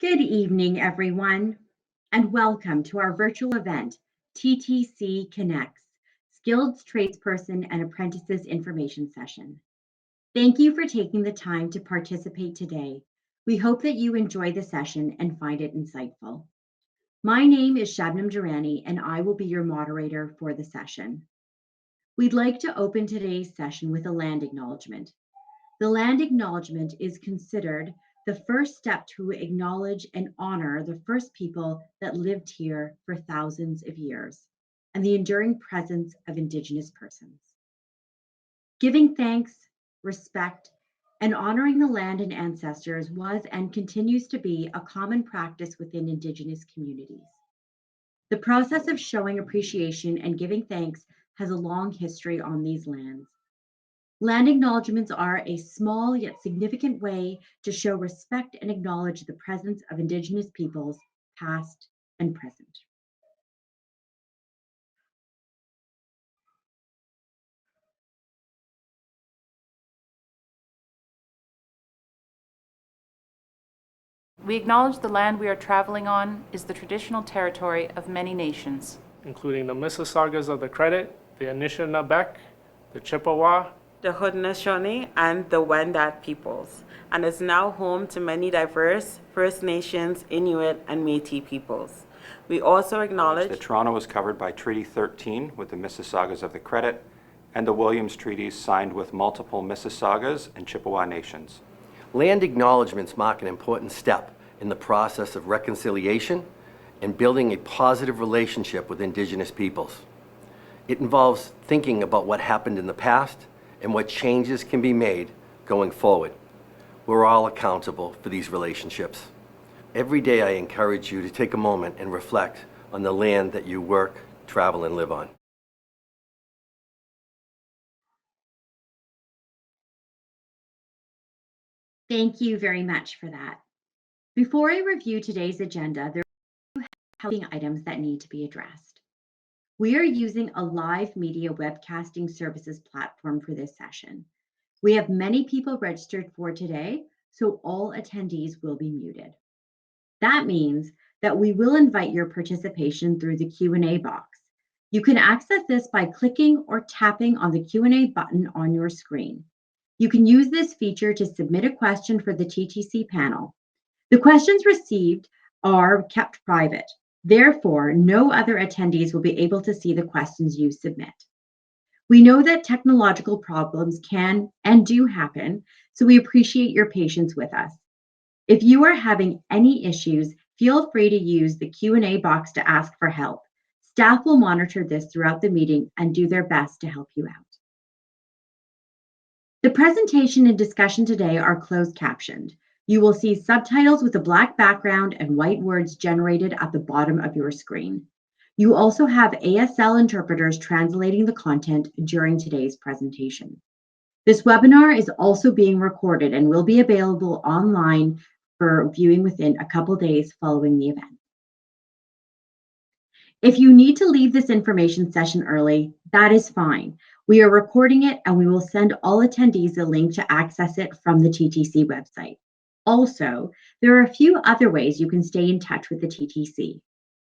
Good evening, everyone, and welcome to our virtual event, TTC Connects, Skilled Tradesperson and Apprentices Information Session. Thank you for taking the time to participate today. We hope that you enjoy the session and find it insightful. My name is Shabnam Durrani, and I will be your moderator for the session. We'd like to open today's session with a land acknowledgement. The land acknowledgement is considered the first step to acknowledge and honor the first people that lived here for thousands of years and the enduring presence of Indigenous persons. Giving thanks, respect, and honoring the land and ancestors was and continues to be a common practice within Indigenous communities. The process of showing appreciation and giving thanks has a long history on these lands. Land acknowledgements are a small yet significant way to show respect and acknowledge the presence of Indigenous peoples, past and present. We acknowledge the land we are traveling on is the traditional territory of many nations, including the Mississaugas of the Credit, the Anishinaabe, the Chippewa, the Haudenosaunee, and the Wendat peoples, and is now home to many diverse First Nations, Inuit, and Métis peoples. We also acknowledge that Toronto is covered by Treaty 13 with the Mississaugas of the Credit and the Williams Treaties signed with multiple Mississaugas and Chippewa nations. Land acknowledgements mark an important step in the process of reconciliation and building a positive relationship with Indigenous peoples. It involves thinking about what happened in the past and what changes can be made going forward. We're all accountable for these relationships. Every day I encourage you to take a moment and reflect on the land that you work, travel, and live on. Thank you very much for that. Before I review today's agenda, there are a few housekeeping items that need to be addressed. We are using a live media webcasting services platform for this session. We have many people registered for today, so all attendees will be muted. That means that we will invite your participation through the Q&A box. You can access this by clicking or tapping on the Q&A button on your screen. You can use this feature to submit a question for the TTC panel. The questions received are kept private. Therefore, no other attendees will be able to see the questions you submit. We know that technological problems can and do happen, so we appreciate your patience with us. If you are having any issues, feel free to use the Q&A box to ask for help. Staff will monitor this throughout the meeting and do their best to help you out. The presentation and discussion today are closed captioned. You will see subtitles with a black background and white words generated at the bottom of your screen. You also have ASL interpreters translating the content during today's presentation. This webinar is also being recorded and will be available online for viewing within a couple days following the event. If you need to leave this information session early, that is fine. We are recording it and we will send all attendees a link to access it from the TTC website. Also, there are a few other ways you can stay in touch with the TTC.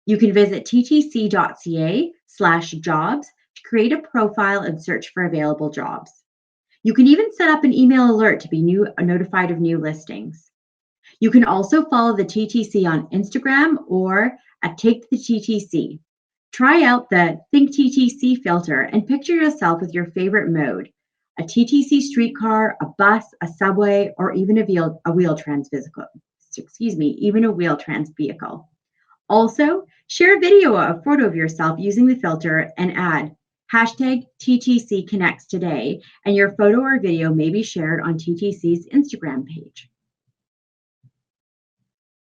You can visit ttc.ca/jobs to create a profile and search for available jobs. You can even set up an email alert to be notified of new listings. You can also follow the TTC on Instagram or at Take the TTC. Try out the Think TTC filter and picture yourself with your favorite mode, a TTC streetcar, a bus, a subway, or even a Wheel-Trans vehicle. Also, share a video or a photo of yourself using the filter and add #TTC Connects today, and your photo or video may be shared on TTC's Instagram page.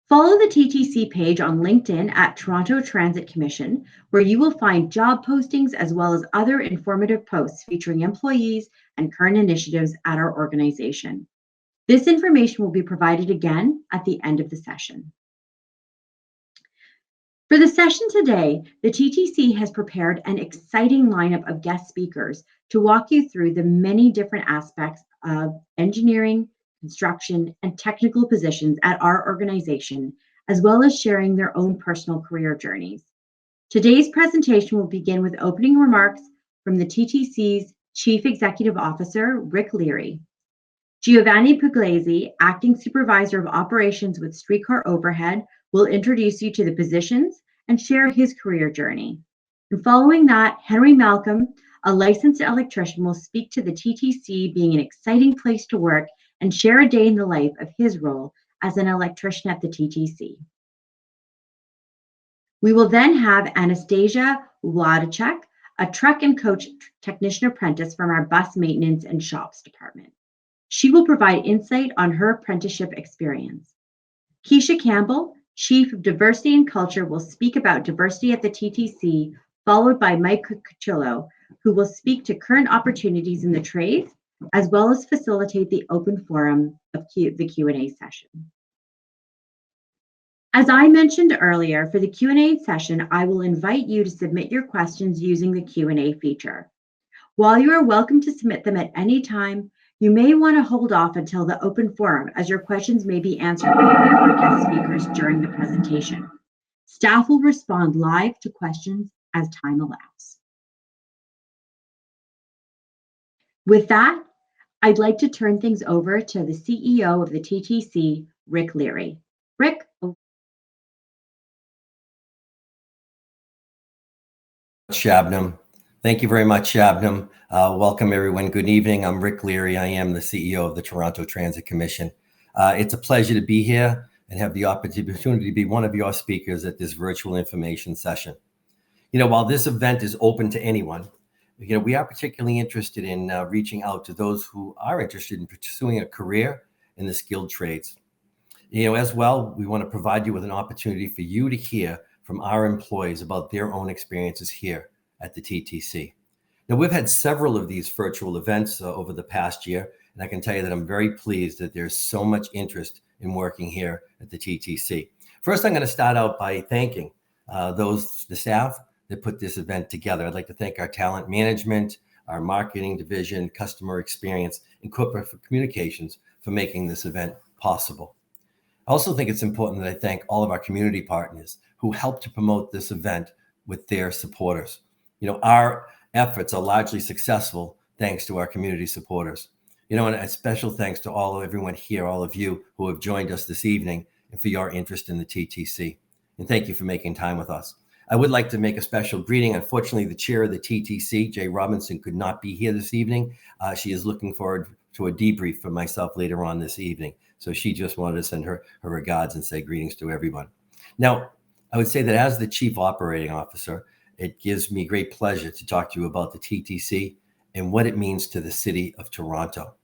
Follow the TTC page on LinkedIn at Toronto Transit Commission, where you will find job postings as well as other informative posts featuring employees and current initiatives at our organization. This information will be provided again at the end of the session. For the session today, the TTC has prepared an exciting lineup of guest speakers to walk you through the many different aspects of engineering, construction, and technical positions at our organization, as well as sharing their own personal career journeys. Today's presentation will begin with opening remarks from the TTC's Chief Executive Officer, Rick Leary. Giovanni Paglaisi, Acting Supervisor of Operations with Streetcar Overhead, will introduce you to the positions and share his career journey. And following that, Henry Malcolm, a licensed electrician, will speak to the TTC being an exciting place to work and share a day in the life of his role as an electrician at the TTC. We will then have Anastasia Volkovac, a truck and coach technician apprentice from our bus maintenance and shops department. She will provide insight on her apprenticeship experience. Keisha Campbell, Chief of Diversity and Culture, will speak about diversity at the TTC, followed by Mike Cucciolo, who will speak to current opportunities in the trades, as well as facilitate the open forum of the Q&A session. As I mentioned earlier, for the Q&A session, I will invite you to submit your questions using the Q&A feature. While you are welcome to submit them at any time, you may want to hold off until the open forum, as your questions may be answered by our guest speakers during the presentation. Staff will respond live to questions as time allows. With that, I'd like to turn things over to the CEO of the TTC, Rick Leary. Rick. Shabnam. Thank you very much, Shabnam. Welcome, everyone. Good evening. I'm Rick Leary. I am the CEO of the Toronto Transit Commission. It's a pleasure to be here and have the opportunity to be one of your speakers at this virtual information session. While this event is open to anyone, we are particularly interested in reaching out to those who are interested in pursuing a career in the skilled trades. As well, we want to provide you with an opportunity for you to hear from our employees about their own experiences here at the TTC. Now, we've had several of these virtual events over the past year, and I can tell you that I'm very pleased that there's so much interest in working here at the TTC. First, I'm going to start out by thanking the staff that put this event together. I'd like to thank our talent management, our marketing division, customer experience, and corporate communications for making this event possible. I also think it's important that I thank all of our community partners who helped to promote this event with their supporters. Our efforts are largely successful thanks to our community supporters. And a special thanks to everyone here, all of you who have joined us this evening, and for your interest in the TTC. And thank you for making time with us. I would like to make a special greeting. Unfortunately, the chair of the TTC, Jay Robinson, could not be here this evening. She is looking forward to a debrief from myself later on this evening. So she just wanted to send her regards and say greetings to everyone. Now, I would say that as the Chief Operating Officer, it gives me great pleasure to talk to you about the TTC and what it means to the city of Toronto.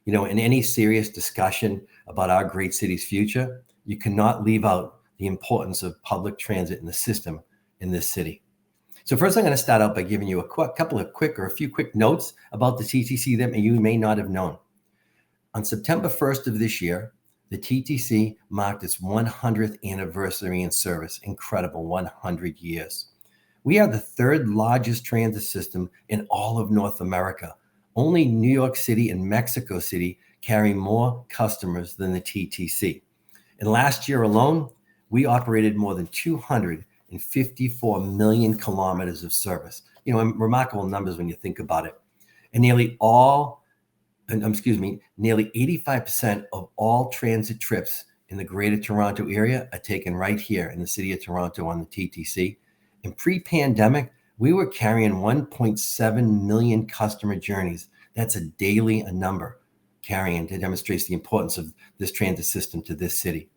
In any serious discussion about our great city's future, you cannot leave out the importance of public transit in the system in this city. So first, I'm going to start out by giving you a few quick notes about the TTC that you may not have known. On September 1st of this year, the TTC marked its 100th anniversary in service. Incredible, 100 years. We are the third largest transit system in all of North America. Only New York City and Mexico City carry more customers than the TTC. And last year alone, we operated more than 254 million kilometers of service. Remarkable numbers when you think about it. And nearly 85% of all transit trips in the Greater Toronto area are taken right here in the city of Toronto on the TTC. And pre-pandemic, we were carrying 1.7 million customer journeys. That's a number carrying that demonstrates the importance of this transit system to this city.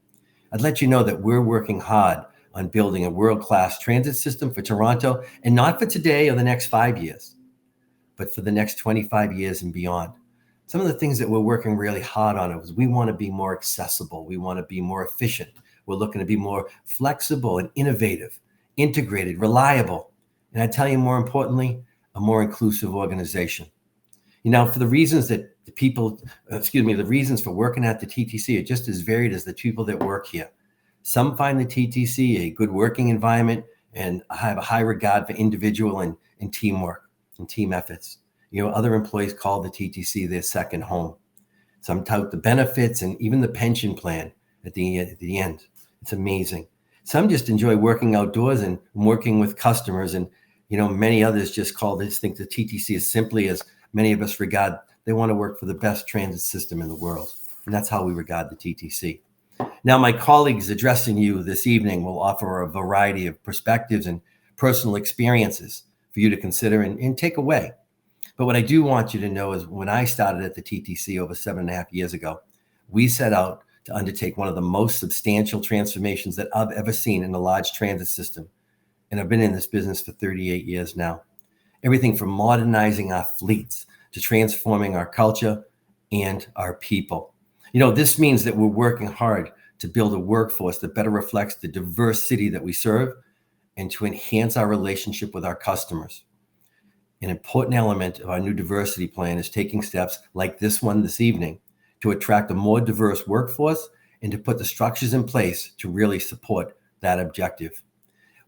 I'd let you know that we're working hard on building a world-class transit system for Toronto, and not for today or the next 5 years, but for the next 25 years and beyond. Some of the things that we're working really hard on is we want to be more accessible. We want to be more efficient. We're looking to be more flexible and innovative, integrated, reliable, and I tell you, more importantly, a more inclusive organization. For the reasons that the reasons for working at the TTC are just as varied as the people that work here. Some find the TTC a good working environment and have a high regard for individual and teamwork and team efforts. Other employees call the TTC their second home. Some tout the benefits and even the pension plan at the end. It's amazing. Some just enjoy working outdoors and working with customers. And, many others just think the TTC as simply as many of us regard. They want to work for the best transit system in the world. And that's how we regard the TTC. Now, my colleagues addressing you this evening will offer a variety of perspectives and personal experiences for you to consider and take away. But what I do want you to know is when I started at the TTC over 7.5 years ago, we set out to undertake one of the most substantial transformations that I've ever seen in a large transit system. And I've been in this business for 38 years now. Everything from modernizing our fleets to transforming our culture and our people. This means that we're working hard to build a workforce that better reflects the diverse city that we serve and to enhance our relationship with our customers. An important element of our new diversity plan is taking steps like this one this evening to attract a more diverse workforce and to put the structures in place to really support that objective.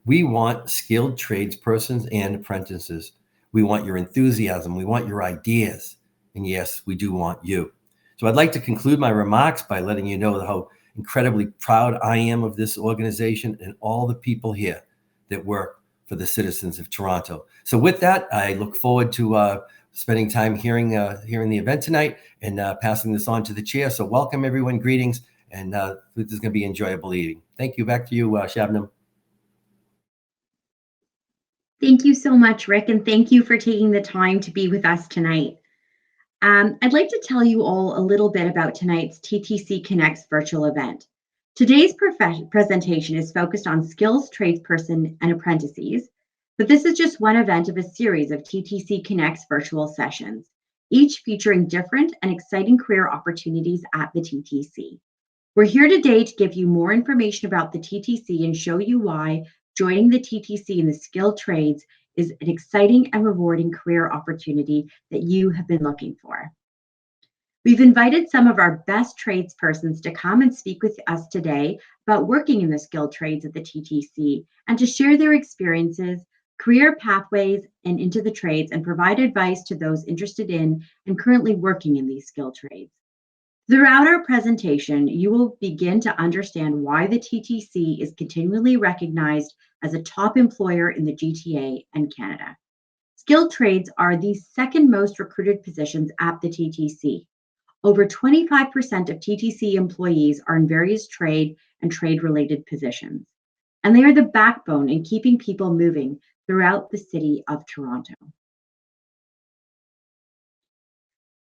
We want skilled tradespersons and apprentices. We want your enthusiasm. We want your ideas. And yes, we do want you. So I'd like to conclude my remarks by letting you know how incredibly proud I am of this organization and all the people here that work for the citizens of Toronto. So with that, I look forward to spending time hearing the event tonight and passing this on to the chair. So welcome everyone, greetings, and this is going to be an enjoyable evening. Thank you. Back to you, Shabnam. Thank you so much, Rick, and thank you for taking the time to be with us tonight. I'd like to tell you all a little bit about tonight's TTC Connects virtual event. Today's presentation is focused on skills, tradesperson, and apprentices, but this is just one event of a series of TTC Connects virtual sessions, each featuring different and exciting career opportunities at the TTC. We're here today to give you more information about the TTC and show you why joining the TTC in the skilled trades is an exciting and rewarding career opportunity that you have been looking for. We've invited some of our best tradespersons to come and speak with us today about working in the skilled trades at the TTC and to share their experiences, career pathways, and into the trades and provide advice to those interested in and currently working in these skilled trades. Throughout our presentation, you will begin to understand why the TTC is continually recognized as a top employer in the GTA and Canada. Skilled trades are the second most recruited positions at the TTC. Over 25% of TTC employees are in various trade and trade-related positions, and they are the backbone in keeping people moving throughout the city of Toronto.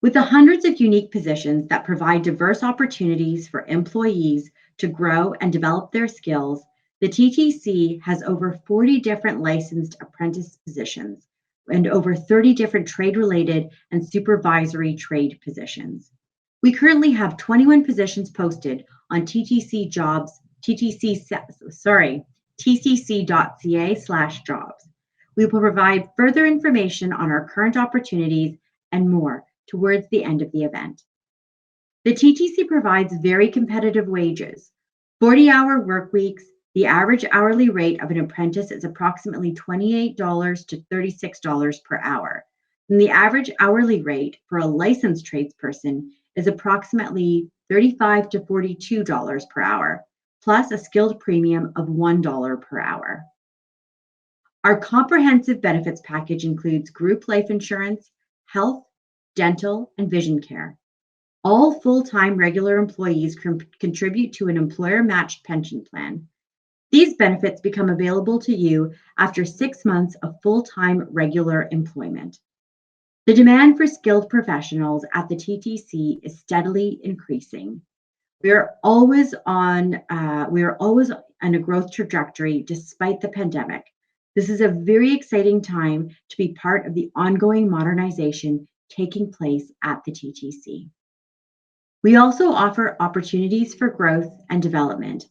With the hundreds of unique positions that provide diverse opportunities for employees to grow and develop their skills, the TTC has over 40 different licensed apprentice positions and over 30 different trade-related and supervisory trade positions. We currently have 21 positions posted on TTC Jobs, tcc.ca/jobs. We will provide further information on our current opportunities and more towards the end of the event. The TTC provides very competitive wages. 40-hour work weeks, the average hourly rate of an apprentice is approximately $28 to $36 per hour. And the average hourly rate for a licensed tradesperson is approximately $35 to $42 per hour, plus a skilled premium of $1 per hour. Our comprehensive benefits package includes group life insurance, health, dental, and vision care. All full-time regular employees contribute to an employer-matched pension plan. These benefits become available to you after 6 months of full-time regular employment. The demand for skilled professionals at the TTC is steadily increasing. We are always on a growth trajectory despite the pandemic. This is a very exciting time to be part of the ongoing modernization taking place at the TTC. We also offer opportunities for growth and development.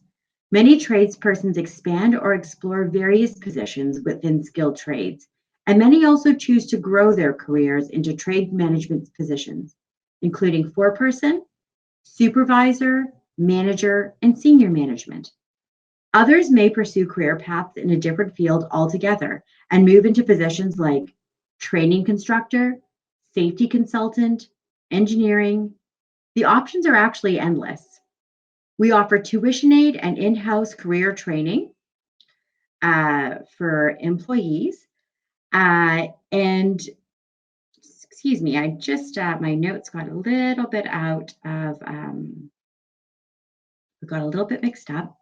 Many tradespersons expand or explore various positions within skilled trades, and many also choose to grow their careers into trade management positions, including foreperson, supervisor, manager, and senior management. Others may pursue career paths in a different field altogether and move into positions like training constructor, safety consultant, engineering, The options are actually endless. We offer tuition aid and in-house career training for employees. And excuse me, I just, my notes got a little bit out of, we got a little bit mixed up.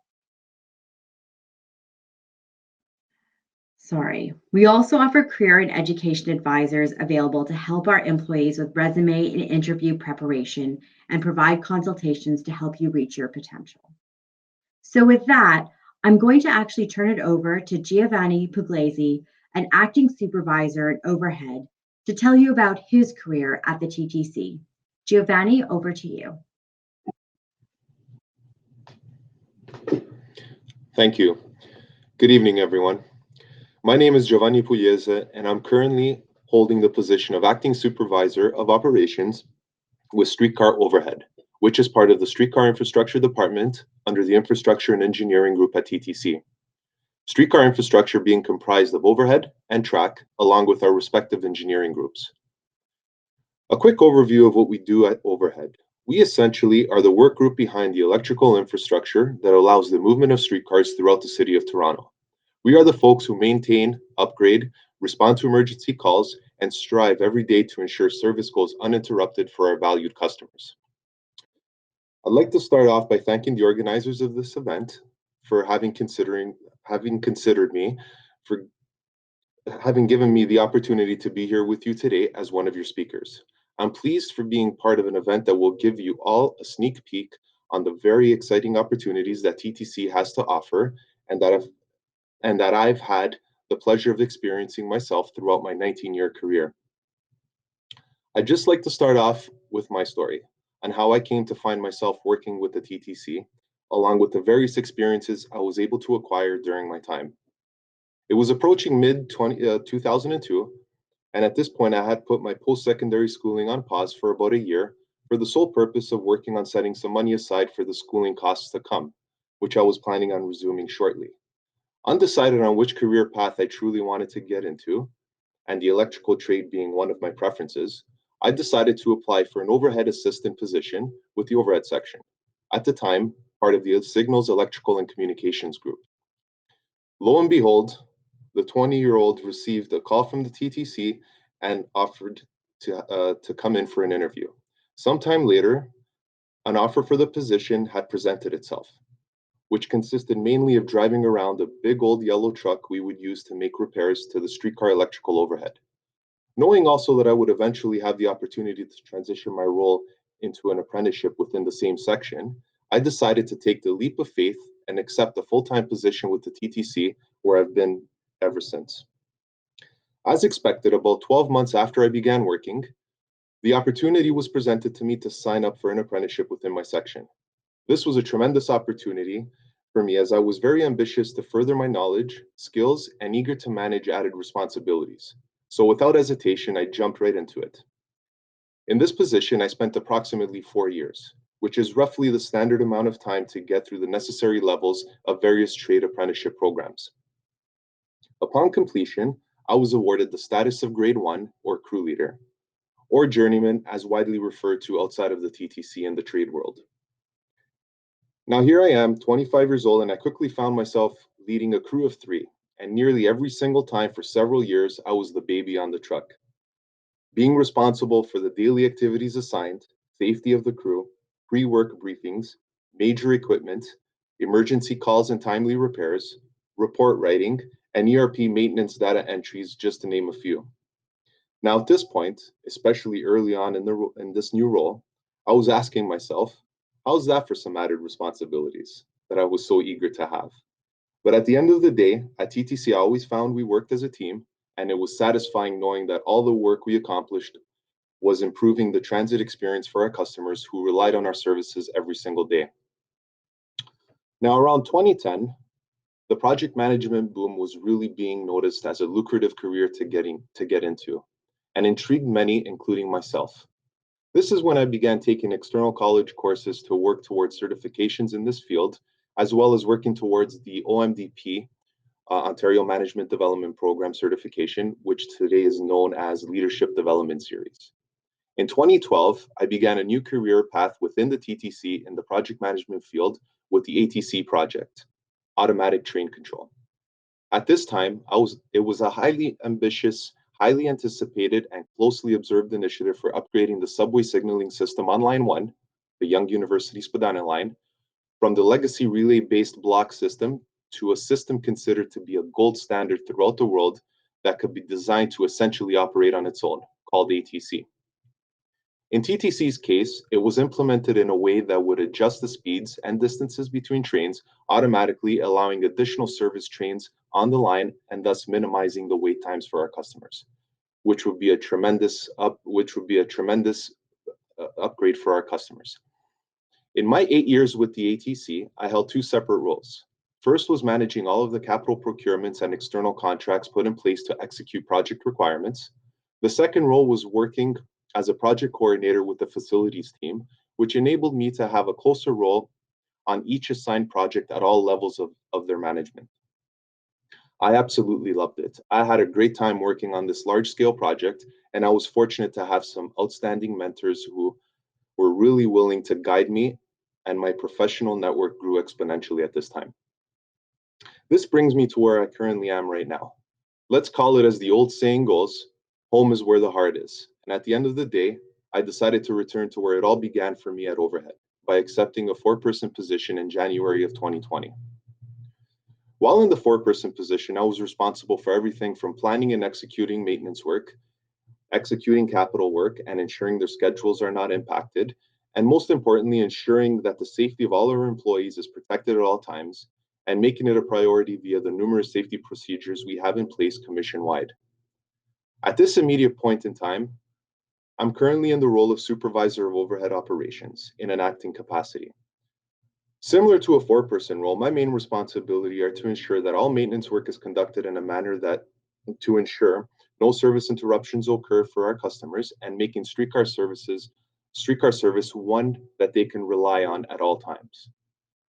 Sorry. We also offer career and education advisors available to help our employees with resume and interview preparation and provide consultations to help you reach your potential. So with that, I'm going to actually turn it over to Giovanni Paglaisi, an acting supervisor at overhead, to tell you about his career at the TTC. Giovanni, over to you. Thank you. Good evening, everyone. My name is Giovanni Paglaisi, and I'm currently holding the position of Acting Supervisor of Operations with Streetcar Overhead, which is part of the Streetcar Infrastructure Department under the Infrastructure and Engineering Group at TTC. Streetcar infrastructure being comprised of overhead and track, along with our respective engineering groups. A quick overview of what we do at Overhead. We essentially are the work group behind the electrical infrastructure that allows the movement of streetcars throughout the city of Toronto. We are the folks who maintain, upgrade, respond to emergency calls, and strive every day to ensure service goes uninterrupted for our valued customers. I'd like to start off by thanking the organizers of this event for having considered me, for having given me the opportunity to be here with you today as one of your speakers. I'm pleased for being part of an event that will give you all a sneak peek on the very exciting opportunities that TTC has to offer and that I've had the pleasure of experiencing myself throughout my 19-year career. I'd just like to start off with my story and how I came to find myself working with the TTC, along with the various experiences I was able to acquire during my time. It was approaching mid-2002, and at this point I had put my post-secondary schooling on pause for about a year for the sole purpose of working on setting some money aside for the schooling costs to come, which I was planning on resuming shortly. Undecided on which career path I truly wanted to get into, and the electrical trade being one of my preferences, I decided to apply for an overhead assistant position with the overhead section, at the time part of the Signals Electrical and Communications Group. Lo and behold, the 20-year-old received a call from the TTC and offered to come in for an interview. Sometime later, an offer for the position had presented itself, which consisted mainly of driving around a big old yellow truck we would use to make repairs to the streetcar electrical overhead. Knowing also that I would eventually have the opportunity to transition my role into an apprenticeship within the same section, I decided to take the leap of faith and accept a full-time position with the TTC, where I've been ever since. As expected, about 12 months after I began working, the opportunity was presented to me to sign up for an apprenticeship within my section. This was a tremendous opportunity for me, as I was very ambitious to further my knowledge, skills, and eager to manage added responsibilities. So without hesitation, I jumped right into it. In this position, I spent approximately 4 years, which is roughly the standard amount of time to get through the necessary levels of various trade apprenticeship programs. Upon completion, I was awarded the status of Grade 1, or crew leader, or journeyman, as widely referred to outside of the TTC in the trade world. Now here I am, 25 years old, and I quickly found myself leading a crew of 3, and nearly every single time for several years, I was the baby on the truck. Being responsible for the daily activities assigned, safety of the crew, pre-work briefings, major equipment, emergency calls and timely repairs, report writing, and ERP maintenance data entries, just to name a few. Now at this point, especially early on in this new role, I was asking myself, how's that for some added responsibilities that I was so eager to have? But at the end of the day, at TTC, I always found we worked as a team, and it was satisfying knowing that all the work we accomplished was improving the transit experience for our customers who relied on our services every single day. Now, around 2010, the project management boom was really being noticed as a lucrative career to get into, and intrigued many, including myself. This is when I began taking external college courses to work towards certifications in this field, as well as working towards the OMDP, Ontario Management Development Program certification, which today is known as Leadership Development Series. In 2012, I began a new career path within the TTC in the project management field with the ATC project, Automatic Train Control. At this time, it was a highly ambitious, highly anticipated, and closely observed initiative for upgrading the subway signaling system on Line 1, the Young University Spadina line, from the legacy relay-based block system to a system considered to be a gold standard throughout the world that could be designed to essentially operate on its own, called ATC. In TTC's case, it was implemented in a way that would adjust the speeds and distances between trains automatically, allowing additional service trains on the line and thus minimizing the wait times for our customers, which would be a tremendous upgrade for our customers. In my 8 years with the ATC, I held two separate roles. First was managing all of the capital procurements and external contracts put in place to execute project requirements. The second role was working as a project coordinator with the facilities team, which enabled me to have a closer role on each assigned project at all levels of their management. I absolutely loved it. I had a great time working on this large-scale project, and I was fortunate to have some outstanding mentors who were really willing to guide me, and my professional network grew exponentially at this time. This brings me to where I currently am right now. Let's call it, as the old saying goes, home is where the heart is. And at the end of the day, I decided to return to where it all began for me at Overhead by accepting a 4-person position in January of 2020. While in the 4-person position, I was responsible for everything from planning and executing maintenance work, executing capital work, and ensuring their schedules are not impacted, and most importantly, ensuring that the safety of all our employees is protected at all times, and making it a priority via the numerous safety procedures we have in place commission-wide. At this immediate point in time, I'm currently in the role of supervisor of overhead operations in an acting capacity. Similar to a 4-person role, my main responsibility are to ensure that all maintenance work is conducted in a manner that to ensure no service interruptions occur for our customers and making streetcar service one that they can rely on at all times.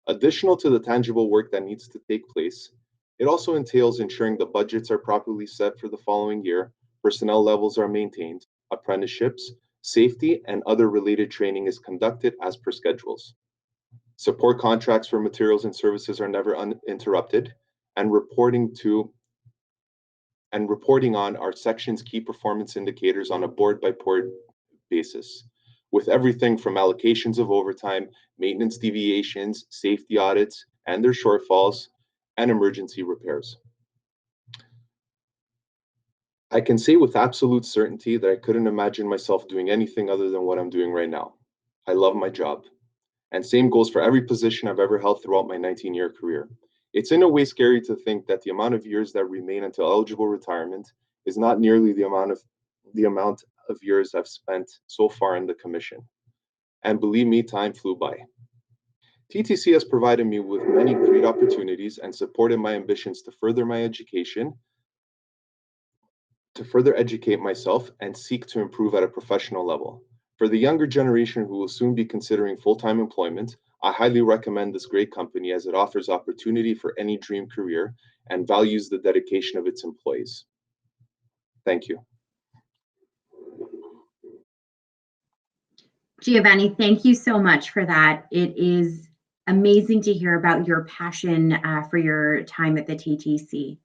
Additional to the tangible work that needs to take place, it also entails ensuring the budgets are properly set for the following year, personnel levels are maintained, apprenticeships, safety, and other related training is conducted as per schedules. Support contracts for materials and services are never uninterrupted, and reporting on our section's key performance indicators on a board-by-board basis, with everything from allocations of overtime, maintenance deviations, safety audits, and their shortfalls, and emergency repairs. I can say with absolute certainty that I couldn't imagine myself doing anything other than what I'm doing right now. I love my job. And same goes for every position I've ever held throughout my 19-year career. It's in a way scary to think that the amount of years that remain until eligible retirement is not nearly the amount of years I've spent so far in the commission. And believe me, time flew by. TTC has provided me with many great opportunities and supported my ambitions to further my education, to further educate myself and seek to improve at a professional level. For the younger generation who will soon be considering full-time employment, I highly recommend this great company as it offers opportunity for any dream career and values the dedication of its employees. Thank you. Giovanni, thank you so much for that. It is amazing to hear about your passion for your time at the TTC.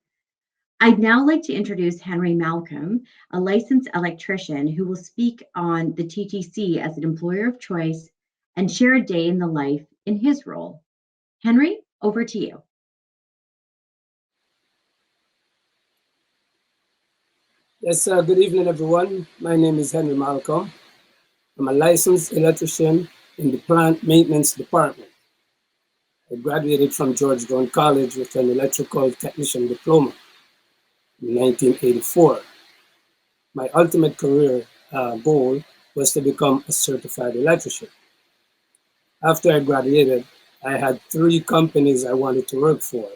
I'd now like to introduce Henry Malcolm, a licensed electrician who will speak on the TTC as an employer of choice and share a day in the life in his role. Henry, over to you. Yes, good evening, everyone. My name is Henry Malcolm. I'm a licensed electrician in the plant maintenance department. I graduated from George Brown College with an electrical technician diploma in 1984. My ultimate career goal was to become a certified electrician. After I graduated, I had 3 companies I wanted to work for.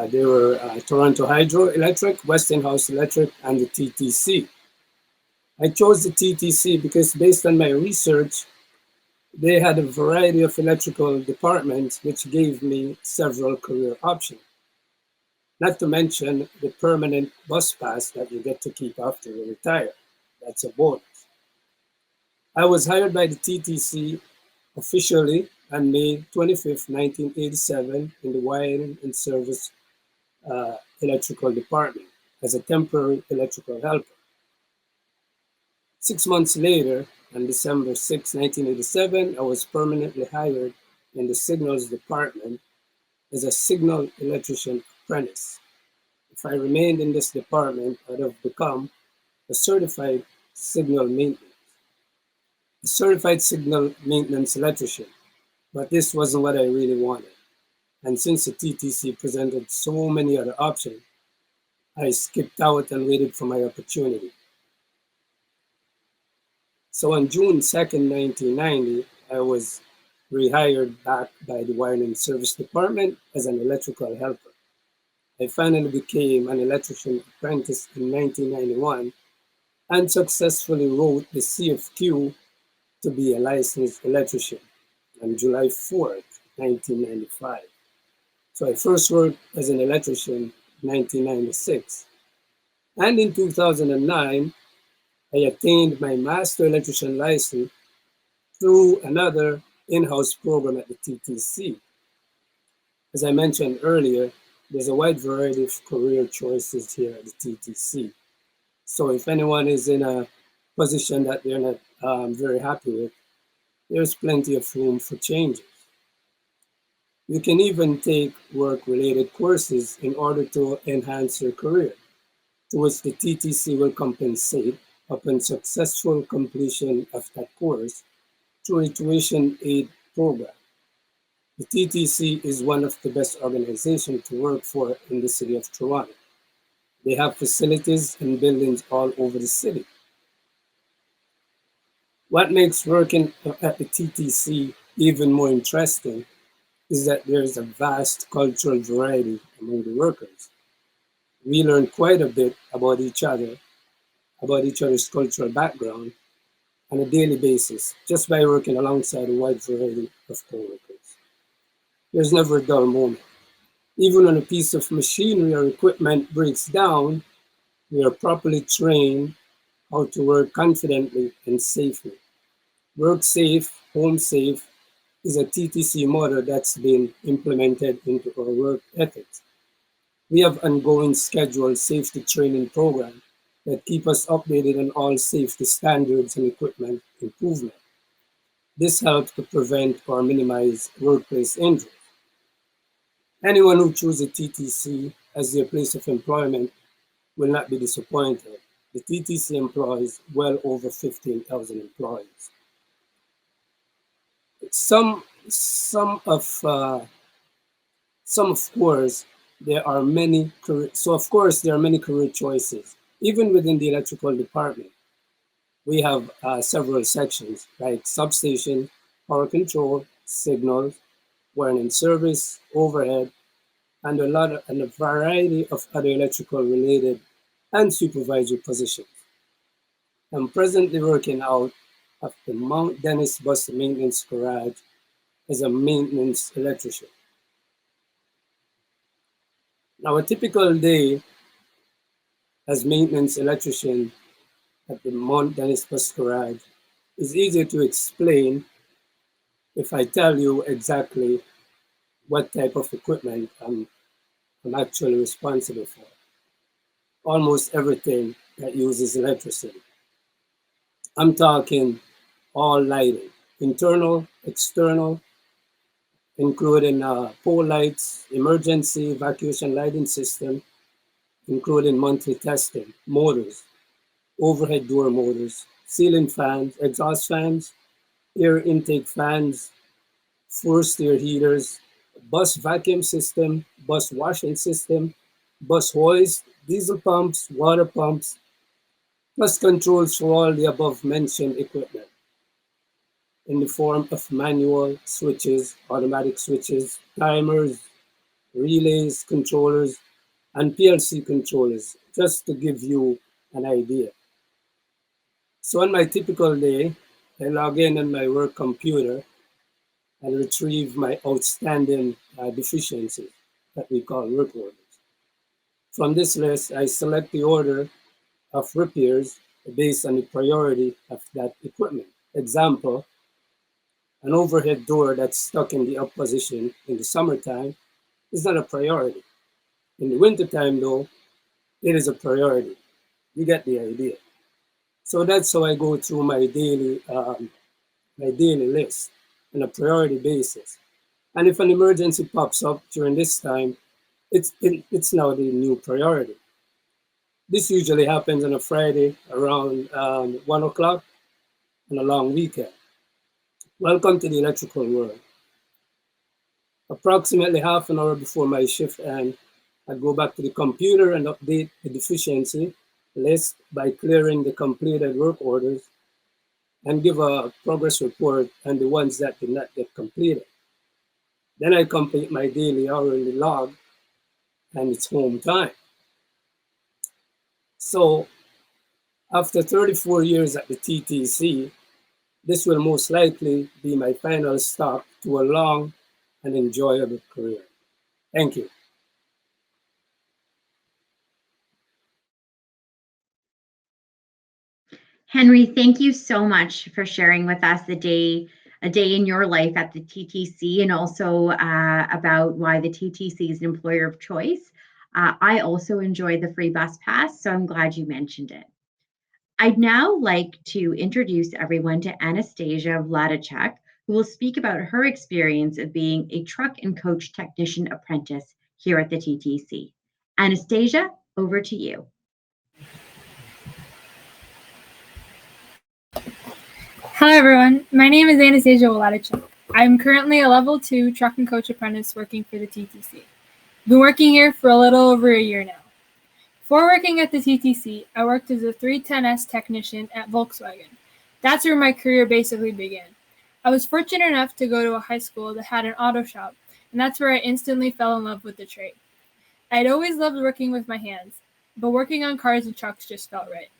They were Toronto Hydroelectric, Westinghouse Electric, and the TTC. I chose the TTC because based on my research, they had a variety of electrical departments which gave me several career options. Not to mention the permanent bus pass that you get to keep after you retire. That's a bonus. I was hired by the TTC officially on May 25th, 1987 in the wiring and service electrical department as a temporary electrical helper. 6 months later, on December 6, 1987, I was permanently hired in the signals department as a signal electrician apprentice. If I remained in this department, I'd have become a certified signal maintenance electrician. But this wasn't what I really wanted. And since the TTC presented so many other options, I skipped out and waited for my opportunity. So on June 2nd, 1990, I was rehired back by the wiring and service department as an electrical helper. I finally became an electrician apprentice in 1991 and successfully wrote the CFQ to be a licensed electrician on July 4th, 1995. So I first worked as an electrician in 1996. And in 2009, I attained my master electrician license through another in-house program at the TTC. As I mentioned earlier, there's a wide variety of career choices here at the TTC. So if anyone is in a position that they're not very happy with, there's plenty of room for changes. You can even take work-related courses in order to enhance your career, to which the TTC will compensate upon successful completion of that course through a tuition aid program. The TTC is one of the best organizations to work for in the city of Toronto. They have facilities and buildings all over the city. What makes working at the TTC even more interesting is that there's a vast cultural variety among the workers. We learn quite a bit about each other, about each other's cultural background on a daily basis, just by working alongside a wide variety of coworkers. There's never a dull moment. Even when a piece of machinery or equipment breaks down, we are properly trained how to work confidently and safely. Work safe, home safe is a TTC motto that's been implemented into our work ethics. We have ongoing scheduled safety training programs that keep us updated on all safety standards and equipment improvement. This helps to prevent or minimize workplace injuries. Anyone who chooses TTC as their place of employment will not be disappointed. The TTC employs well over 15,000 employees. Some of course, there are many career choices. Even within the electrical department, we have several sections like substation, power control, signals, wiring and service, overhead, and a variety of other electrical related and supervisory positions. I'm presently working out of the Mount Dennis Bus Maintenance Garage as a maintenance electrician. Now, a typical day as maintenance electrician at the Mount Dennis Bus Garage is easier to explain if I tell you exactly what type of equipment I'm actually responsible for. Almost everything that uses electricity. I'm talking all lighting, internal, external, including pole lights, emergency evacuation lighting system, including monthly testing, motors, overhead door motors, ceiling fans, exhaust fans, air intake fans, forced air heaters, bus vacuum system, bus washing system, bus hoist, diesel pumps, water pumps, plus controls for all the above mentioned equipment in the form of manual switches, automatic switches, timers, relays, controllers, and PLC controllers, just to give you an idea. So on my typical day, I log in on my work computer and retrieve my outstanding deficiencies that we call work orders. From this list, I select the order of repairs based on the priority of that equipment. Example, an overhead door that's stuck in the up position in the summertime is not a priority. In the wintertime, though, it is a priority. You get the idea. So that's how I go through my daily list on a priority basis. And if an emergency pops up during this time, it's now the new priority. This usually happens on a Friday around 1 o'clock on a long weekend. Welcome to the electrical world. Approximately half an hour before my shift ends, I go back to the computer and update the deficiency list by clearing the completed work orders and give a progress report on the ones that did not get completed. Then I complete my daily hourly log and it's home time. So after 34 years at the TTC, this will most likely be my final stop to a long and enjoyable career. Thank you. Henry, thank you so much for sharing with us a day in your life at the TTC, and also about why the TTC is an employer of choice. I also enjoy the free bus pass, so I'm glad you mentioned it. I'd now like to introduce everyone to Anastasia Volkovac, who will speak about her experience of being a truck and coach technician apprentice here at the TTC. Anastasia, over to you. Hello everyone, my name is Anastasia Volkovac. I'm currently a level 2 truck and coach apprentice working for the TTC. I've been working here for a little over a year now. Before working at the TTC, I worked as a 310S technician at Volkswagen. That's where my career basically began. I was fortunate enough to go to a high school that had an auto shop, and that's where I instantly fell in love with the trade. I'd always loved working with my hands, but working on cars and trucks just felt right.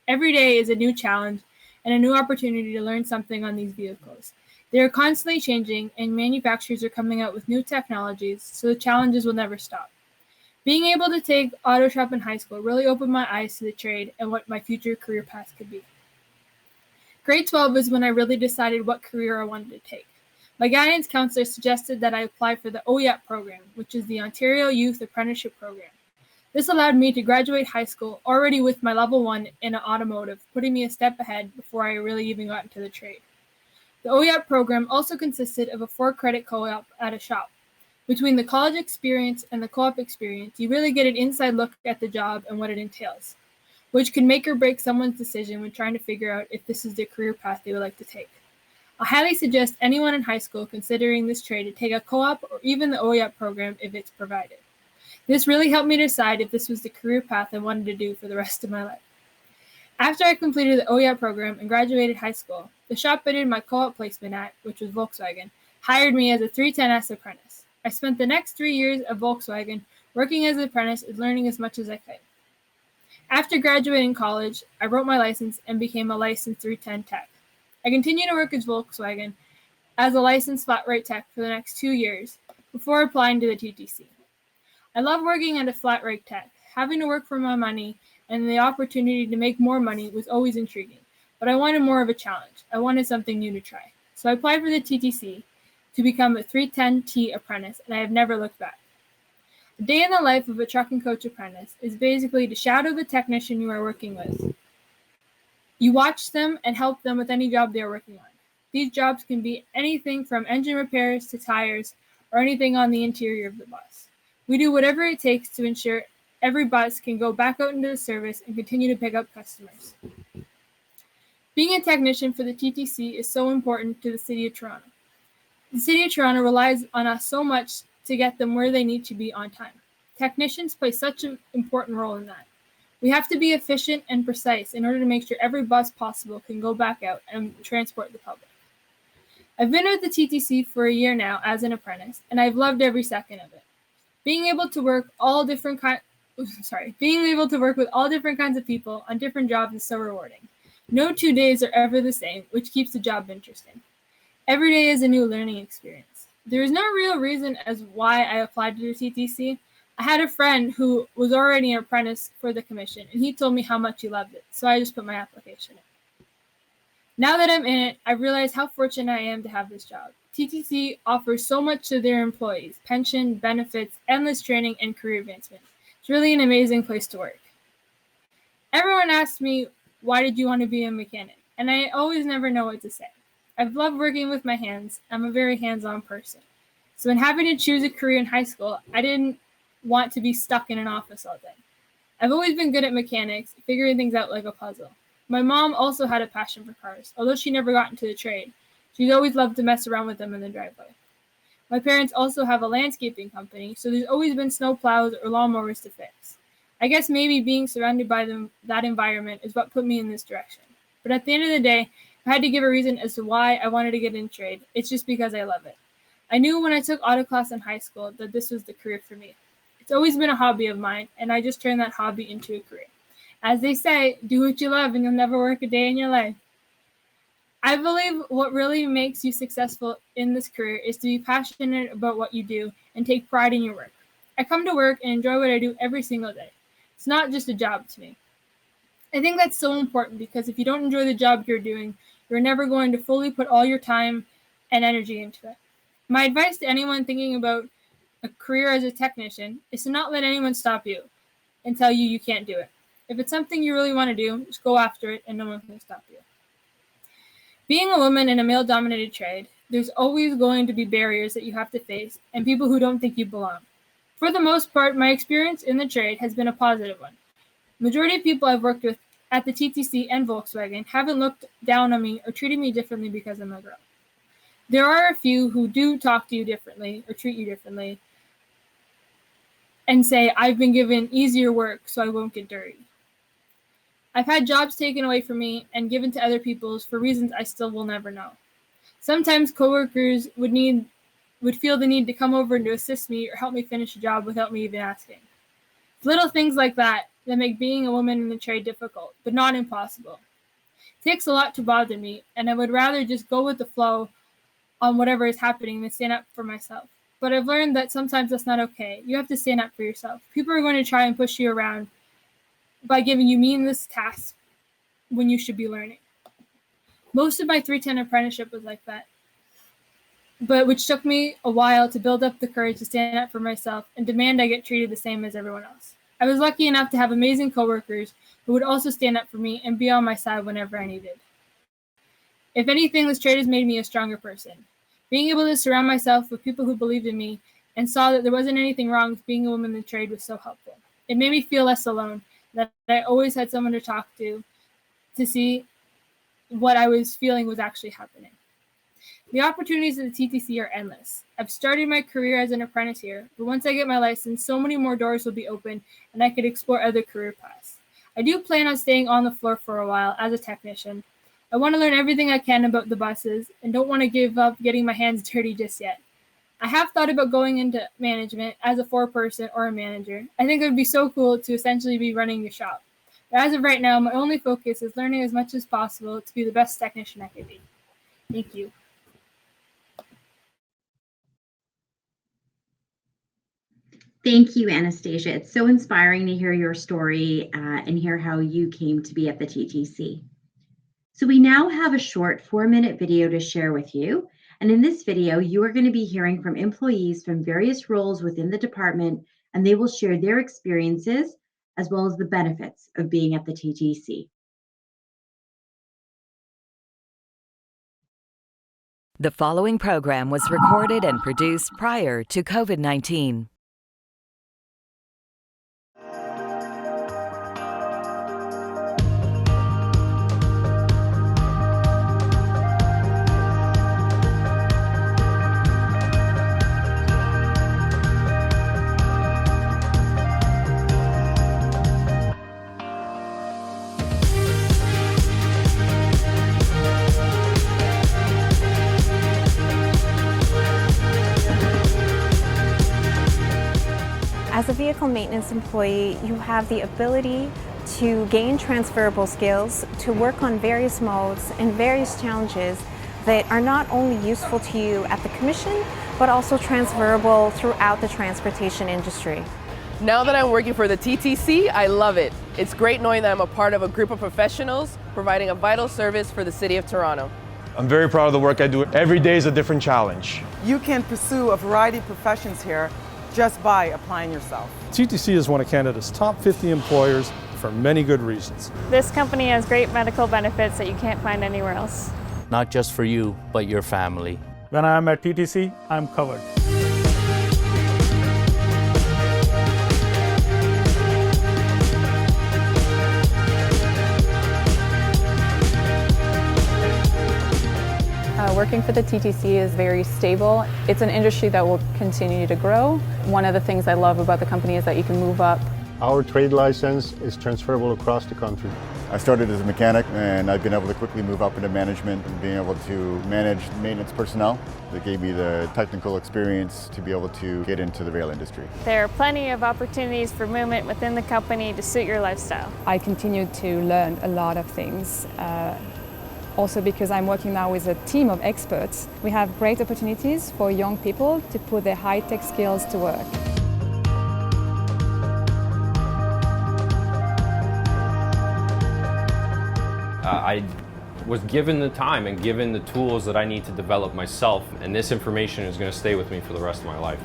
Every day is a new challenge and a new opportunity to learn something on these vehicles. They are constantly changing, and manufacturers are coming out with new technologies, so the challenges will never stop. Being able to take auto shop in high school really opened my eyes to the trade and what my future career path could be. Grade 12 is when I really decided what career I wanted to take. My guidance counselor suggested that I apply for the OYAP program, which is the Ontario Youth Apprenticeship Program. This allowed me to graduate high school already with my level 1 in automotive, putting me a step ahead before I really even got into the trade. The OYAP program also consisted of a 4-credit co-op at a shop. Between the college experience and the co-op experience, you really get an inside look at the job and what it entails, which can make or break someone's decision when trying to figure out if this is the career path they would like to take. I highly suggest anyone in high school considering this trade to take a co-op or even the OYAP program if it's provided. This really helped me decide if this was the career path I wanted to do for the rest of my life. After I completed the OYAP program and graduated high school, the shop I did my co-op placement at, which was Volkswagen, hired me as a 310S apprentice. I spent the next 3 years at Volkswagen working as an apprentice and learning as much as I could. After graduating college, I wrote my license and became a licensed 310 tech. I continued to work at Volkswagen as a licensed flat rate tech for the next 2 years before applying to the TTC. I love working at a flat rate tech. Having to work for my money and the opportunity to make more money was always intriguing, but I wanted more of a challenge. I wanted something new to try. So I applied for the TTC to become a 310T apprentice, and I have never looked back. A day in the life of a truck and coach apprentice is basically to shadow the technician you are working with. You watch them and help them with any job they are working on. These jobs can be anything from engine repairs to tires or anything on the interior of the bus. We do whatever it takes to ensure every bus can go back out into the service and continue to pick up customers. Being a technician for the TTC is so important to the City of Toronto. The City of Toronto relies on us so much to get them where they need to be on time. Technicians play such an important role in that. We have to be efficient and precise in order to make sure every bus possible can go back out and transport the public. I've been with the TTC for a year now as an apprentice, and I've loved every second of it. Being able to work with all different kinds of people on different jobs is so rewarding. No 2 days are ever the same, which keeps the job interesting. Every day is a new learning experience. There is no real reason as why I applied to the TTC. I had a friend who was already an apprentice for the commission, and he told me how much he loved it, so I just put my application in. Now that I'm in it, I realize how fortunate I am to have this job. TTC offers so much to their employees: pension, benefits, endless training, and career advancement. It's really an amazing place to work. Everyone asks me, why did you want to be a mechanic? And I always never know what to say. I've loved working with my hands. I'm a very hands-on person. So when having to choose a career in high school, I didn't want to be stuck in an office all day. I've always been good at mechanics, figuring things out like a puzzle. My mom also had a passion for cars. Although she never got into the trade, she's always loved to mess around with them in the driveway. My parents also have a landscaping company, so there's always been snow plows or lawnmowers to fix. I guess maybe being surrounded by that environment is what put me in this direction. But at the end of the day, if I had to give a reason as to why I wanted to get in trade, it's just because I love it. I knew when I took auto class in high school that this was the career for me. It's always been a hobby of mine, and I just turned that hobby into a career. As they say, do what you love and you'll never work a day in your life. I believe what really makes you successful in this career is to be passionate about what you do and take pride in your work. I come to work and enjoy what I do every single day. It's not just a job to me. I think that's so important because if you don't enjoy the job you're doing, you're never going to fully put all your time and energy into it. My advice to anyone thinking about a career as a technician is to not let anyone stop you and tell you can't do it. If it's something you really want to do, just go after it and no one can stop you. Being a woman in a male-dominated trade, there's always going to be barriers that you have to face and people who don't think you belong. For the most part, my experience in the trade has been a positive one. Majority of people I've worked with at the TTC and Volkswagen haven't looked down on me or treated me differently because I'm a girl. There are a few who do talk to you differently or treat you differently and say, I've been given easier work so I won't get dirty. I've had jobs taken away from me and given to other people for reasons I still will never know. Sometimes coworkers would feel the need to come over and to assist me or help me finish a job without me even asking. It's little things like that that make being a woman in the trade difficult, but not impossible. It takes a lot to bother me, and I would rather just go with the flow on whatever is happening than stand up for myself. But I've learned that sometimes that's not okay. You have to stand up for yourself. People are going to try and push you around by giving you meaningless tasks when you should be learning. Most of my 310 apprenticeship was like that, but which took me a while to build up the courage to stand up for myself and demand I get treated the same as everyone else. I was lucky enough to have amazing coworkers who would also stand up for me and be on my side whenever I needed. If anything, this trade has made me a stronger person. Being able to surround myself with people who believed in me and saw that there wasn't anything wrong with being a woman in the trade was so helpful. It made me feel less alone, that I always had someone to talk to see what I was feeling was actually happening. The opportunities at the TTC are endless. I've started my career as an apprentice here, but once I get my license, so many more doors will be open and I could explore other career paths. I do plan on staying on the floor for a while as a technician. I want to learn everything I can about the buses and don't want to give up getting my hands dirty just yet. I have thought about going into management as a foreperson or a manager. I think it would be so cool to essentially be running the shop. But as of right now, my only focus is learning as much as possible to be the best technician I can be. Thank you. Thank you, Anastasia. It's so inspiring to hear your story and hear how you came to be at the TTC. So we now have a short 4-minute video to share with you. And in this video, you are going to be hearing from employees from various roles within the department, and they will share their experiences as well as the benefits of being at the TTC. The following program was recorded and produced prior to COVID-19. As a vehicle maintenance employee, you have the ability to gain transferable skills, to work on various modes and various challenges that are not only useful to you at the commission, but also transferable throughout the transportation industry. Now that I'm working for the TTC, I love it. It's great knowing that I'm a part of a group of professionals providing a vital service for the city of Toronto. I'm very proud of the work I do. Every day is a different challenge. You can pursue a variety of professions here just by applying yourself. TTC is one of Canada's top 50 employers for many good reasons. This company has great medical benefits that you can't find anywhere else. Not just for you, but your family. When I am at TTC, I'm covered. Working for the TTC is very stable. It's an industry that will continue to grow. One of the things I love about the company is that you can move up. Our trade license is transferable across the country. I started as a mechanic and I've been able to quickly move up into management and being able to manage maintenance personnel. That gave me the technical experience to be able to get into the rail industry. There are plenty of opportunities for movement within the company to suit your lifestyle. I continue to learn a lot of things. Also because I'm working now with a team of experts, we have great opportunities for young people to put their high-tech skills to work. I was given the time and given the tools that I need to develop myself, and this information is going to stay with me for the rest of my life.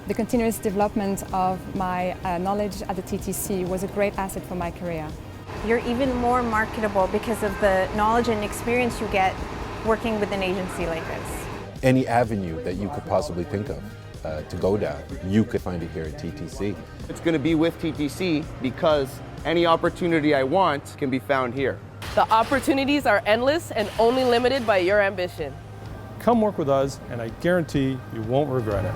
The continuous development of my knowledge at the TTC was a great asset for my career. You're even more marketable because of the knowledge and experience you get working with an agency like this. Any avenue that you could possibly think of to go down, you could find it here at TTC. It's going to be with TTC because any opportunity I want can be found here. The opportunities are endless and only limited by your ambition. Come work with us, and I guarantee you won't regret it.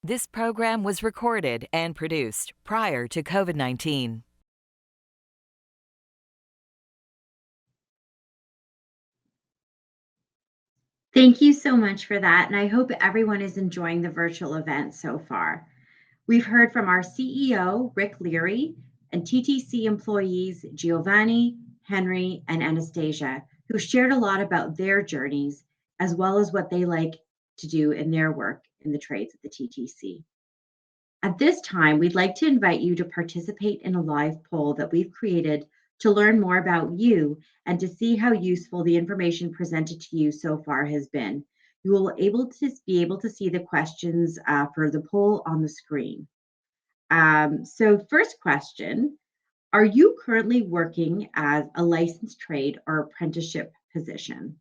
This program was recorded and produced prior to COVID-19. Thank you so much for that, and I hope everyone is enjoying the virtual event so far. We've heard from our CEO, Rick Leary, and TTC employees, Giovanni, Henry, and Anastasia, who shared a lot about their journeys, as well as what they like to do in their work in the trades at the TTC. At this time, we'd like to invite you to participate in a live poll that we've created to learn more about you and to see how useful the information presented to you so far has been. You will be able to see the questions for the poll on the screen. So first question, are you currently working as a licensed trade or apprenticeship position?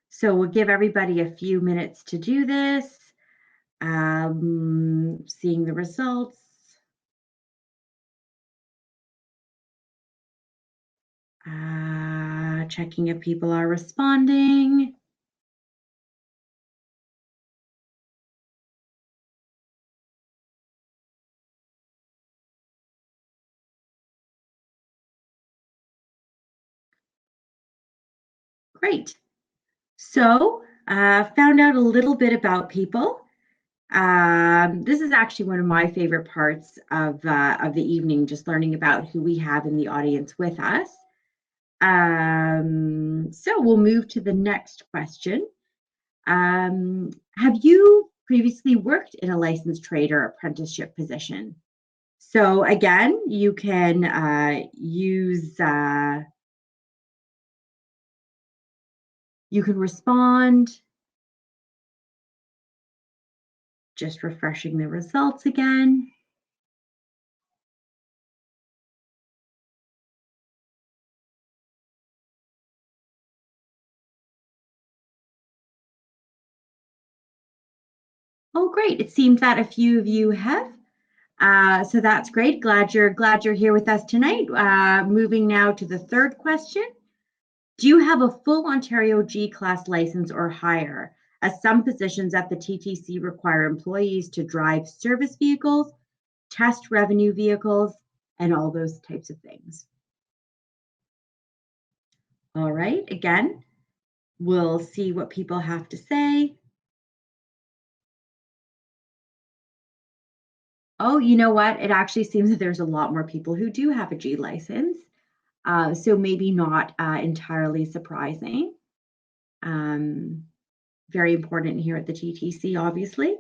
So we'll give everybody a few minutes to do this. Seeing the results. Checking if people are responding. Great. So found out a little bit about people. This is actually one of my favorite parts of the evening, just learning about who we have in the audience with us. So we'll move to the next question. Have you previously worked in a licensed trade or apprenticeship position? So again, you can you can respond. Just refreshing the results again. Oh, great. It seems that a few of you have. So that's great. Glad you're here with us tonight. Moving now to the third question. Do you have a full Ontario G-Class license or higher? As some positions at the TTC require employees to drive service vehicles, test revenue vehicles, and all those types of things. All right, again, we'll see what people have to say. Oh, you know what? It actually seems that there's a lot more people who do have a G license. So maybe not entirely surprising. Very important here at the TTC, obviously.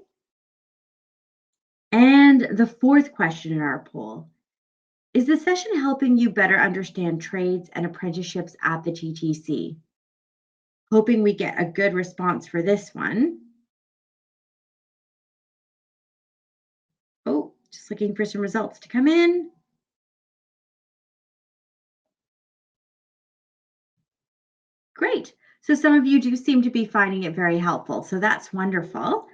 And the fourth question in our poll, is the session helping you better understand trades and apprenticeships at the TTC? Hoping we get a good response for this one. Oh, just looking for some results to come in. Great. So some of you do seem to be finding it very helpful. So that's wonderful.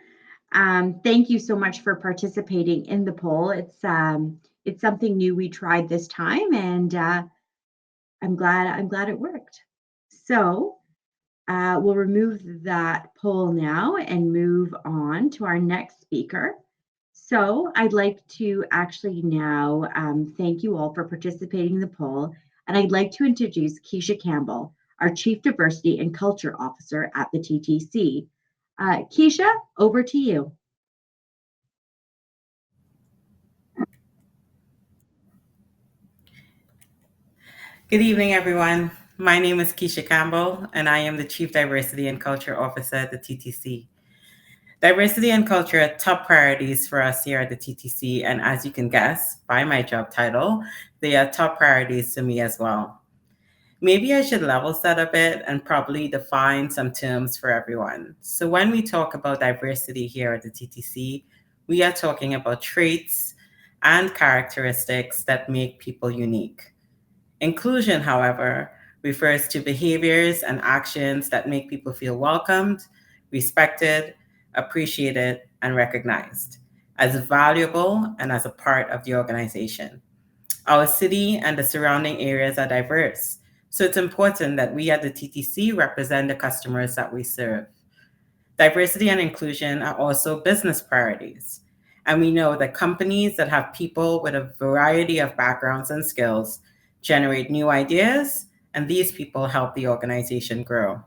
Thank you so much for participating in the poll. It's something new we tried this time, and I'm glad it worked. So we'll remove that poll now and move on to our next speaker. So I'd like to actually now thank you all for participating in the poll, and I'd like to introduce Keisha Campbell, our Chief Diversity and Culture Officer at the TTC. Keisha, over to you. Good evening, everyone. My name is Keisha Campbell, and I am the Chief Diversity and Culture Officer at the TTC. Diversity and culture are top priorities for us here at the TTC, and as you can guess by my job title, they are top priorities to me as well. Maybe I should level set a bit and probably define some terms for everyone. So when we talk about diversity here at the TTC, we are talking about traits and characteristics that make people unique. Inclusion, however, refers to behaviors and actions that make people feel welcomed, respected, appreciated, and recognized as valuable and as a part of the organization. Our city and the surrounding areas are diverse, so it's important that we at the TTC represent the customers that we serve. Diversity and inclusion are also business priorities, and we know that companies that have people with a variety of backgrounds and skills generate new ideas, and these people help the organization grow.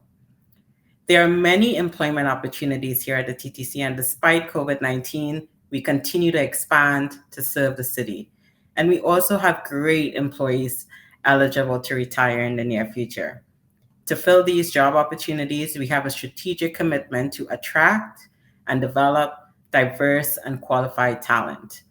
There are many employment opportunities here at the TTC, and despite COVID-19, we continue to expand to serve the city. And we also have great employees eligible to retire in the near future. To fill these job opportunities, we have a strategic commitment to attract and develop diverse and qualified talent.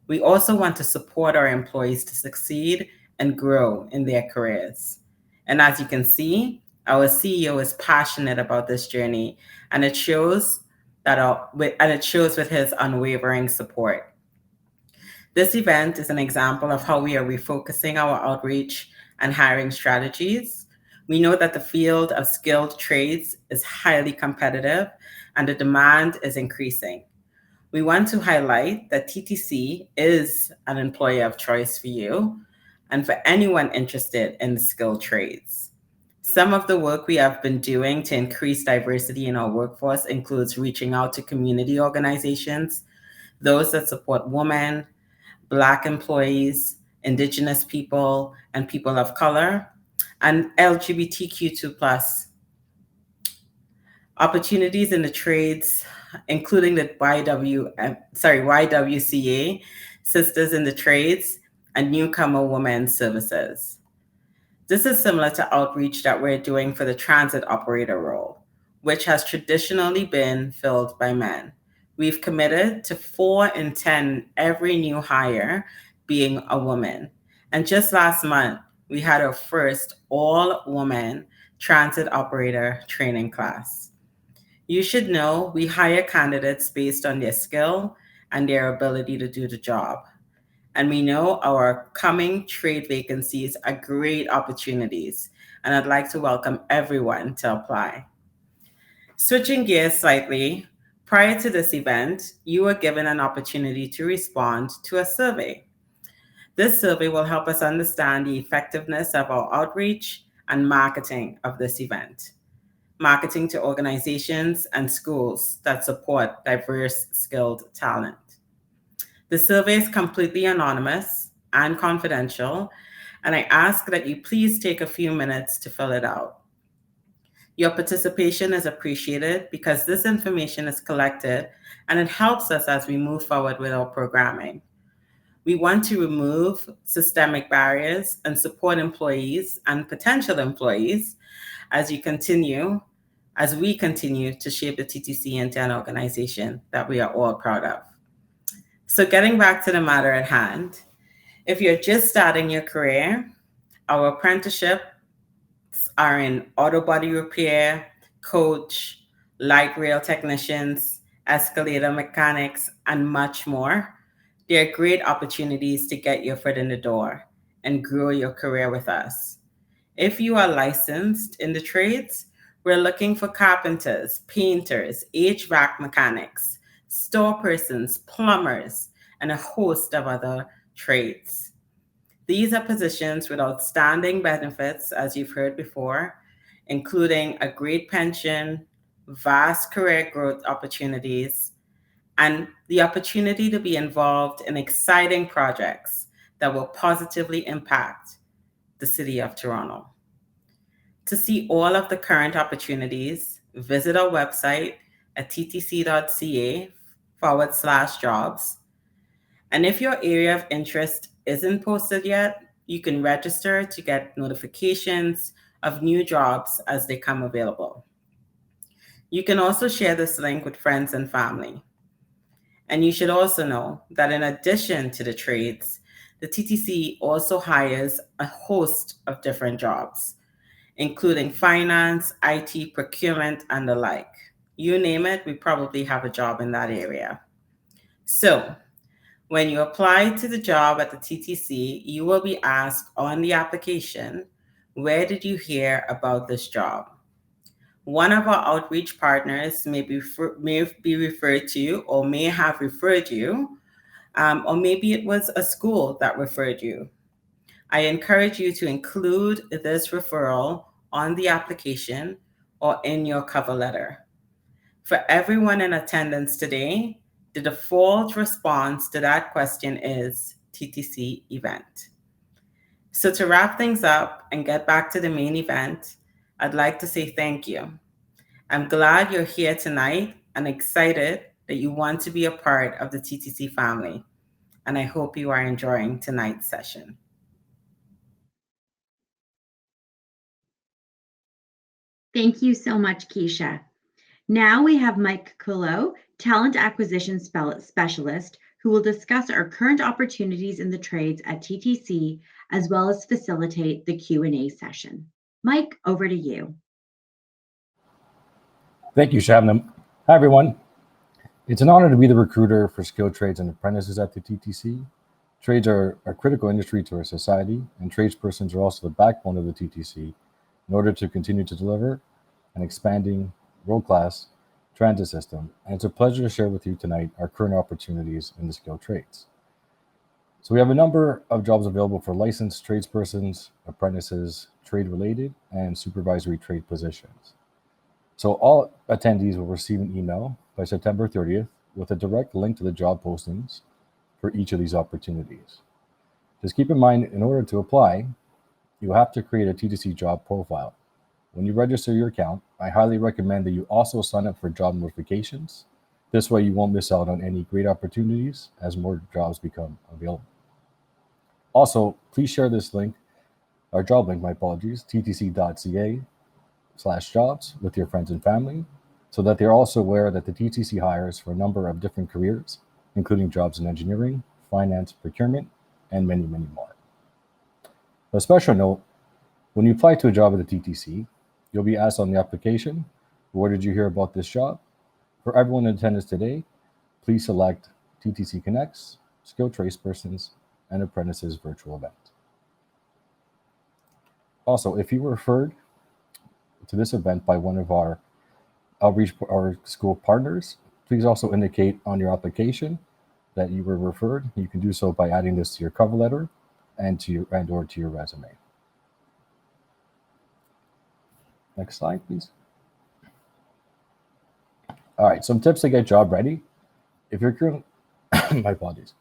We also want to support our employees to succeed and grow in their careers. And as you can see, our CEO is passionate about this journey, and it shows with his unwavering support. This event is an example of how we are refocusing our outreach and hiring strategies. We know that the field of skilled trades is highly competitive and the demand is increasing. We want to highlight that TTC is an employer of choice for you and for anyone interested in the skilled trades. Some of the work we have been doing to increase diversity in our workforce includes reaching out to community organizations, those that support women, Black employees, Indigenous people, and people of color, and LGBTQ2+. Opportunities in the trades, including the YWCA, Sisters in the Trades, and Newcomer Women Services. This is similar to outreach that we're doing for the transit operator role, which has traditionally been filled by men. We've committed to 4 in 10 every new hire being a woman. And just last month, we had our first all-woman transit operator training class. You should know we hire candidates based on their skill and their ability to do the job. And we know our coming trade vacancies are great opportunities, and I'd like to welcome everyone to apply. Switching gears slightly, Prior to this event, you were given an opportunity to respond to a survey. This survey will help us understand the effectiveness of our outreach and marketing of this event. Marketing to organizations and schools that support diverse, skilled talent. The survey is completely anonymous and confidential, and I ask that you please take a few minutes to fill it out. Your participation is appreciated because this information is collected and it helps us as we move forward with our programming. We want to remove systemic barriers and support employees and potential employees as we continue to shape the TTC into an organization that we are all proud of. So getting back to the matter at hand, if you're just starting your career, our apprenticeships are in auto body repair, coach, light rail technicians, escalator mechanics, and much more. They're great opportunities to get your foot in the door and grow your career with us. If you are licensed in the trades, we're looking for carpenters, painters, HVAC mechanics, store persons, plumbers, and a host of other trades. These are positions with outstanding benefits, as you've heard before, including a great pension, vast career growth opportunities, and the opportunity to be involved in exciting projects that will positively impact the City of Toronto. To see all of the current opportunities, visit our website at ttc.ca/jobs. And if your area of interest isn't posted yet, you can register to get notifications of new jobs as they come available. You can also share this link with friends and family. And you should also know that in addition to the trades, the TTC also hires a host of different jobs, including finance, IT, procurement, and the like. You name it, we probably have a job in that area. So when you apply to the job at the TTC, you will be asked on the application, where did you hear about this job? One of our outreach partners may be referred to or may have referred you, or maybe it was a school that referred you. I encourage you to include this referral on the application or in your cover letter. For everyone in attendance today, the default response to that question is TTC event. So to wrap things up and get back to the main event, I'd like to say thank you. I'm glad you're here tonight and excited that you want to be a part of the TTC family. And I hope you are enjoying tonight's session. Thank you so much, Keisha. Now we have Mike Cullo, Talent Acquisition Specialist, who will discuss our current opportunities in the trades at TTC, as well as facilitate the Q&A session. Mike, over to you. Thank you, Shabnam. Hi, everyone. It's an honor to be the recruiter for skilled trades and apprentices at the TTC. Trades are a critical industry to our society, and tradespersons are also the backbone of the TTC in order to continue to deliver an expanding, world-class transit system. And it's a pleasure to share with you tonight our current opportunities in the skilled trades. So we have a number of jobs available for licensed tradespersons, apprentices, trade-related, and supervisory trade positions. So all attendees will receive an email by September 30th with a direct link to the job postings for each of these opportunities. Just keep in mind, in order to apply, you have to create a TTC job profile. When you register your account, I highly recommend that you also sign up for job notifications. This way you won't miss out on any great opportunities as more jobs become available. Also, please share this link, our job link, ttc.ca/jobs with your friends and family, so that they're also aware that the TTC hires for a number of different careers, including jobs in engineering, finance, procurement, and many, many more. A special note, when you apply to a job at the TTC, you'll be asked on the application, where did you hear about this job? For everyone in attendance today, please select TTC Connects, Skilled Tradespersons, and Apprentices virtual event. Also, if you were referred to this event by one of our outreach or school partners, Please also indicate on your application that you were referred. You can do so by adding this to your cover letter and or to your resume. Next slide, please. All right, some tips to get job ready. If you're currently, my apologies.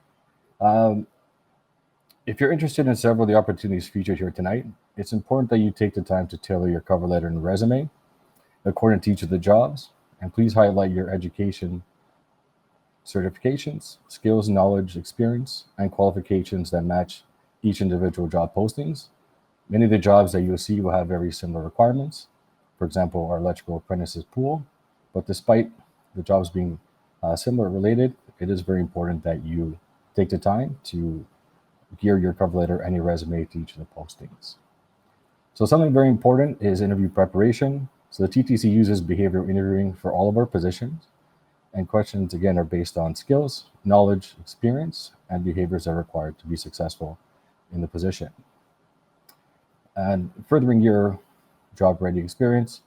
If you're interested in several of the opportunities featured here tonight, it's important that you take the time to tailor your cover letter and resume according to each of the jobs, and please highlight your education, certifications, skills, knowledge, experience, and qualifications that match each individual job postings. Many of the jobs that you'll see will have very similar requirements. For example, our electrical apprentices pool, but despite the jobs being similar related, it is very important that you take the time to gear your cover letter and your resume to each of the postings. So something very important is interview preparation. So the TTC uses behavioral interviewing for all of our positions, and questions again are based on skills, knowledge, experience, and behaviors that are required to be successful in the position. And furthering your job ready experience,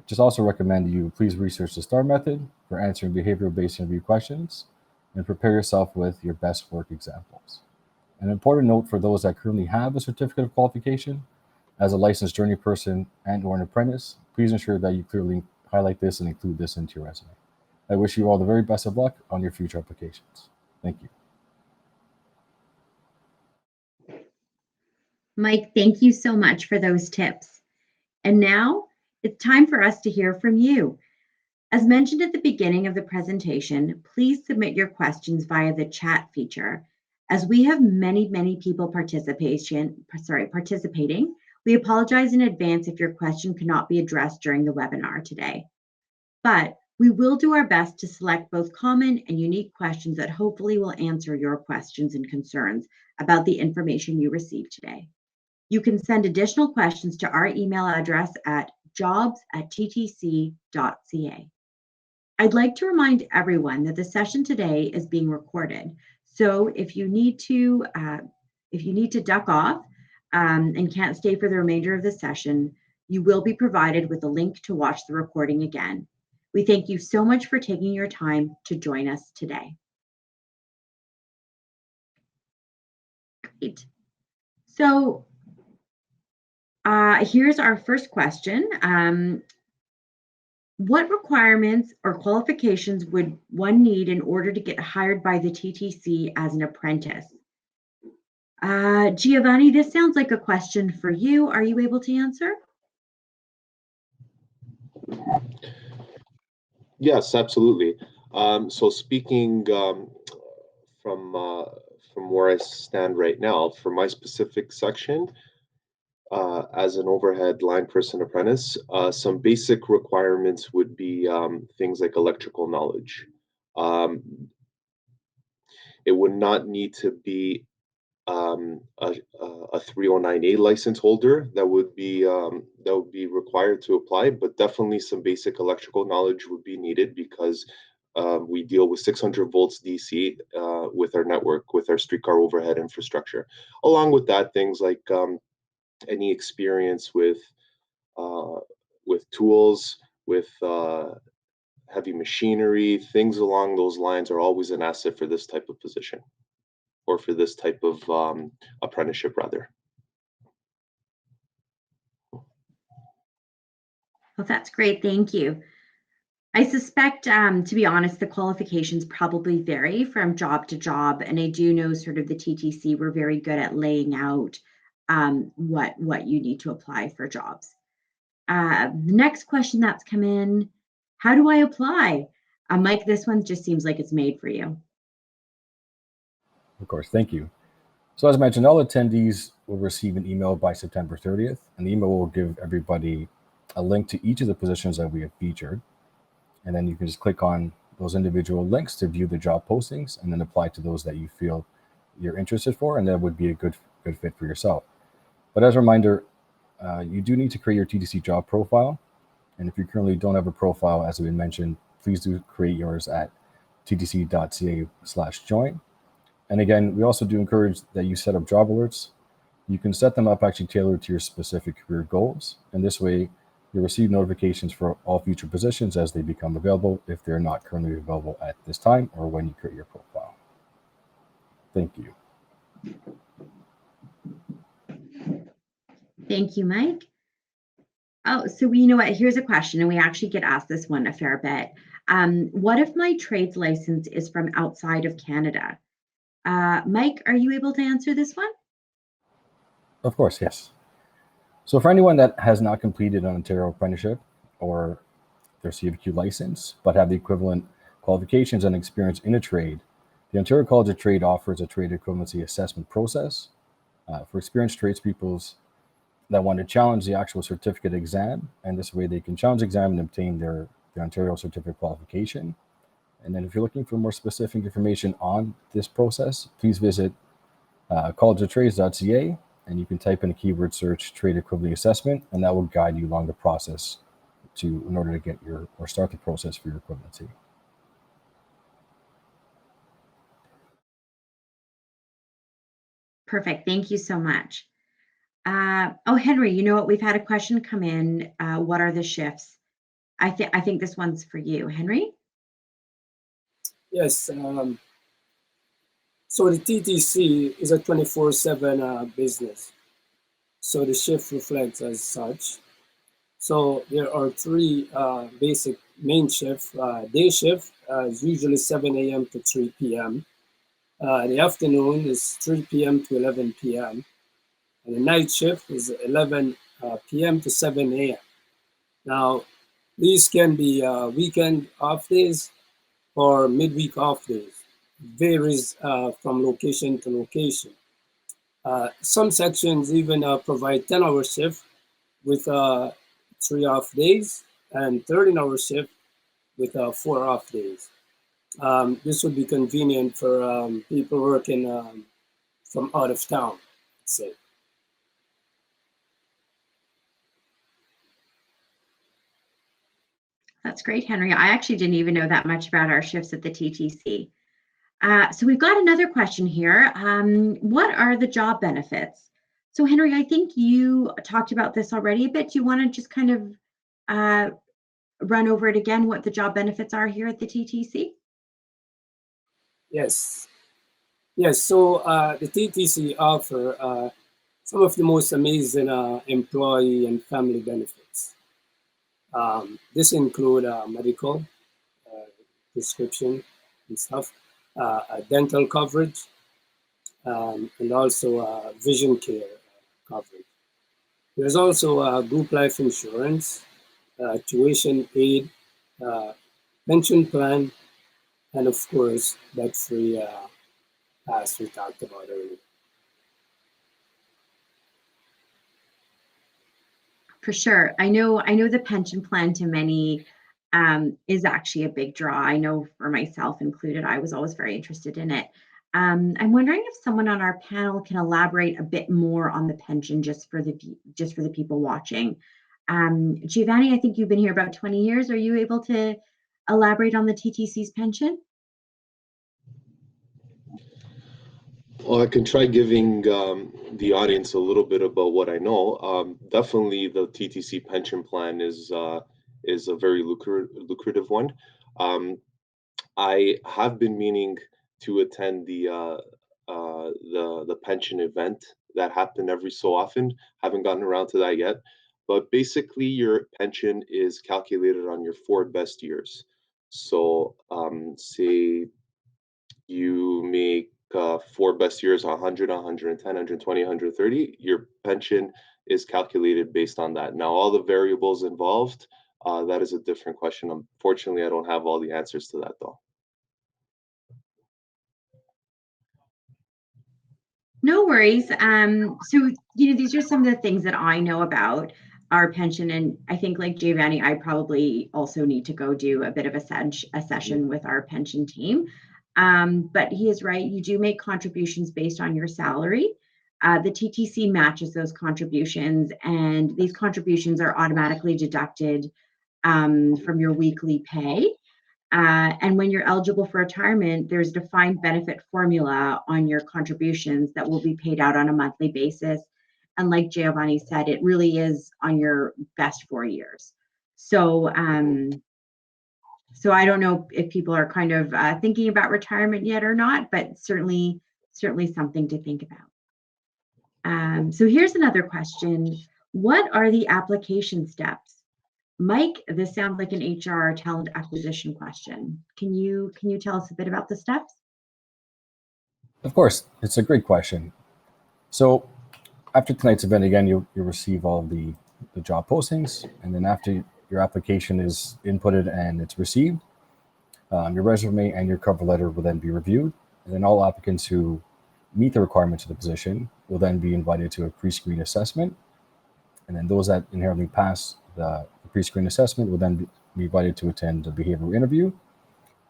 just also recommend you please research the STAR method for answering behavioral-based interview questions and prepare yourself with your best work examples. An important note for those that currently have a certificate of qualification as a licensed journey person and or an apprentice, please ensure that you clearly highlight this and include this into your resume. I wish you all the very best of luck on your future applications. Thank you. Mike, thank you so much for those tips. And now it's time for us to hear from you. As mentioned at the beginning of the presentation, please submit your questions via the chat feature. As we have many people participating, we apologize in advance if your question cannot be addressed during the webinar today. But we will do our best to select both common and unique questions that hopefully will answer your questions and concerns about the information you received today. You can send additional questions to our email address at jobs@ttc.ca. I'd like to remind everyone that the session today is being recorded. So if you need to duck off and can't stay for the remainder of the session, you will be provided with a link to watch the recording again. We thank you so much for taking your time to join us today. Great. So here's our first question. What requirements or qualifications would one need in order to get hired by the TTC as an apprentice? Giovanni, this sounds like a question for you. Are you able to answer? Yes, absolutely. So speaking from where I stand right now, for my specific section, as an overhead line person apprentice, some basic requirements would be things like electrical knowledge. It would not need to be a 309A license holder that would be required to apply, but definitely some basic electrical knowledge would be needed because we deal with 600 volts DC with our network, with our streetcar overhead infrastructure. Along with that, things like any experience with tools, with heavy machinery, things along those lines are always an asset for this type of position, or for this type of apprenticeship, rather. Well, that's great. Thank you. I suspect, to be honest, the qualifications probably vary from job to job. And I do know sort of the TTC, we're very good at laying out what you need to apply for jobs. The next question that's come in, how do I apply? Mike, this one just seems like it's made for you. Of course, thank you. So as mentioned, all attendees will receive an email by September 30th, and the email will give everybody a link to each of the positions that we have featured. And then you can just click on those individual links to view the job postings and then apply to those that you feel you're interested for, and that would be a good fit for yourself. But as a reminder, you do need to create your TTC job profile. And if you currently don't have a profile, as we mentioned, please do create yours at ttc.ca/join. And again, we also do encourage that you set up job alerts. You can set them up actually tailored to your specific career goals. And this way, You'll receive notifications for all future positions as they become available if they're not currently available at this time or when you create your profile. Thank you. Thank you, Mike. Oh, so you know what? Here's a question, and we actually get asked this one a fair bit. What if my trades license is from outside of Canada? Mike, are you able to answer this one? Of course, yes. So for anyone that has not completed an Ontario apprenticeship or their CFQ license, but have the equivalent qualifications and experience in a trade, the Ontario College of Trade offers a trade equivalency assessment process for experienced tradespeople that want to challenge the actual certificate exam, and this way they can challenge the exam and obtain their Ontario certificate qualification. And then if you're looking for more specific information on this process, please visit collegeoftrades.ca, and you can type in a keyword search trade equivalency assessment, and that will guide you along the process in order to get or start the process for your equivalency. Perfect. Thank you so much. Oh, Henry, you know what? We've had a question come in. What are the shifts? I think this one's for you, Henry. Yes. So the TTC is a 24/7 business. So the shift reflects as such. So there are three basic main shifts. Day shift is usually 7 a.m. to 3 p.m. The afternoon is 3 p.m. to 11 p.m. And the night shift is 11 p.m. to 7 a.m. Now, these can be weekend off days or midweek off days. It varies from location to location. Some sections even provide 10-hour shift with 3 off days and 13-hour shift with 4 off days. This would be convenient for people working from out of town, let's say. That's great, Henry. I actually didn't even know that much about our shifts at the TTC. So we've got another question here. What are the job benefits? So Henry, I think you talked about this already a bit. Do you want to just kind of run over it again, what the job benefits are here at the TTC? Yes. Yes, so the TTC offer some of the most amazing employee and family benefits. This include medical, prescription and stuff, dental coverage, and also vision care coverage. There's also group life insurance, tuition aid, pension plan, and of course, debt-free as we talked about earlier. For sure. I know the pension plan to many is actually a big draw. I know for myself included, I was always very interested in it. I'm wondering if someone on our panel can elaborate a bit more on the pension just for the people watching. Giovanni, I think you've been here about 20 years. Are you able to elaborate on the TTC's pension? Well, I can try giving the audience a little bit about what I know. Definitely, the TTC pension plan is a very lucrative one. I have been meaning to attend the pension event that happened every so often. Haven't gotten around to that yet. But basically, your pension is calculated on your 4 best years. So, say you make 4 best years 100, 110, 120, 130, your pension is calculated based on that. Now, all the variables involved, that is a different question. Unfortunately, I don't have all the answers to that, though. No worries. So, these are some of the things that I know about our pension. And I think like Giovanni, I probably also need to go do a bit of a session with our pension team. But he is right. You do make contributions based on your salary. The TTC matches those contributions, and these contributions are automatically deducted from your weekly pay. And when you're eligible for retirement, there's a defined benefit formula on your contributions that will be paid out on a monthly basis, And like Giovanni said, it really is on your best 4 years. So, so I don't know if people are kind of thinking about retirement yet or not, but certainly something to think about. So here's another question. What are the application steps? Mike, this sounds like an HR talent acquisition question. Can you tell us a bit about the steps? Of course, it's a great question. So after tonight's event, again, you'll receive all of the job postings, and then after your application is inputted and it's received, your resume and your cover letter will then be reviewed, and then all applicants who meet the requirements of the position will then be invited to a pre-screen assessment, and then those that inherently pass the pre-screen assessment will then be invited to attend a behavioral interview,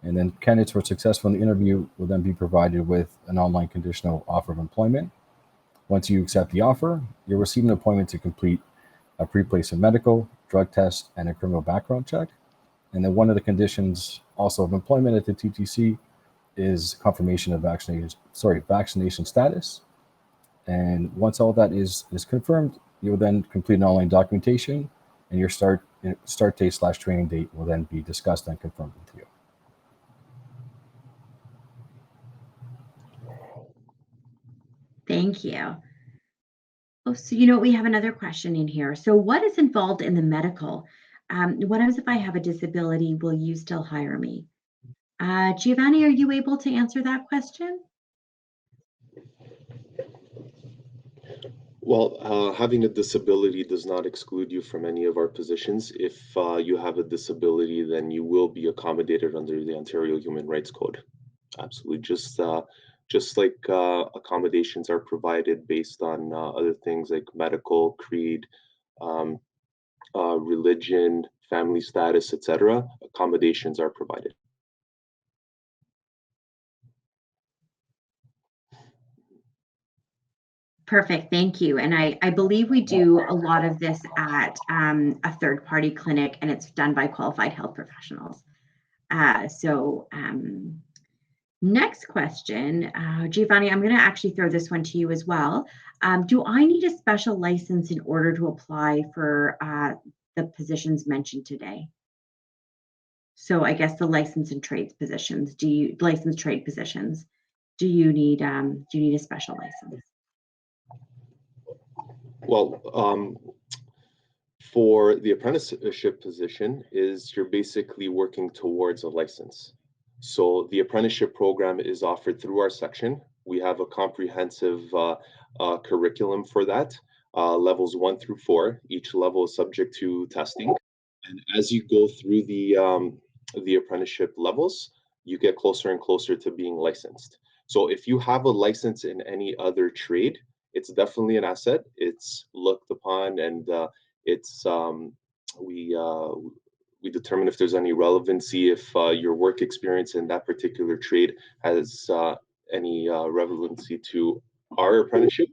and then candidates who are successful in the interview will then be provided with an online conditional offer of employment. Once you accept the offer, you'll receive an appointment to complete a pre-placement medical, drug test, and a criminal background check. And then one of the conditions also of employment at the TTC is confirmation of vaccination status. And once all that is confirmed, you'll then complete an online documentation, and your start date / training date will then be discussed and confirmed with you. Thank you. Oh, so we have another question in here. So what is involved in the medical? What happens if I have a disability? Will you still hire me? Giovanni, are you able to answer that question? Well, having a disability does not exclude you from any of our positions. If you have a disability, then you will be accommodated under the Ontario Human Rights Code. Absolutely. Just like accommodations are provided based on other things like medical, creed, religion, family status, etc., accommodations are provided. Perfect, thank you. And I believe we do a lot of this at a third-party clinic, and it's done by qualified health professionals. Next question, Giovanni, I'm going to actually throw this one to you as well. Do I need a special license in order to apply for the positions mentioned today? So I guess the licensed trade positions. Do you need a special license? Well, for the apprenticeship position you're basically working towards a license. So the apprenticeship program is offered through our section. We have a comprehensive curriculum for that, levels 1 through 4. Each level is subject to testing. And as you go through the apprenticeship levels, you get closer and closer to being licensed. So if you have a license in any other trade, it's definitely an asset. It's looked upon, and we determine if there's any relevancy, if your work experience in that particular trade has any relevancy to our apprenticeship.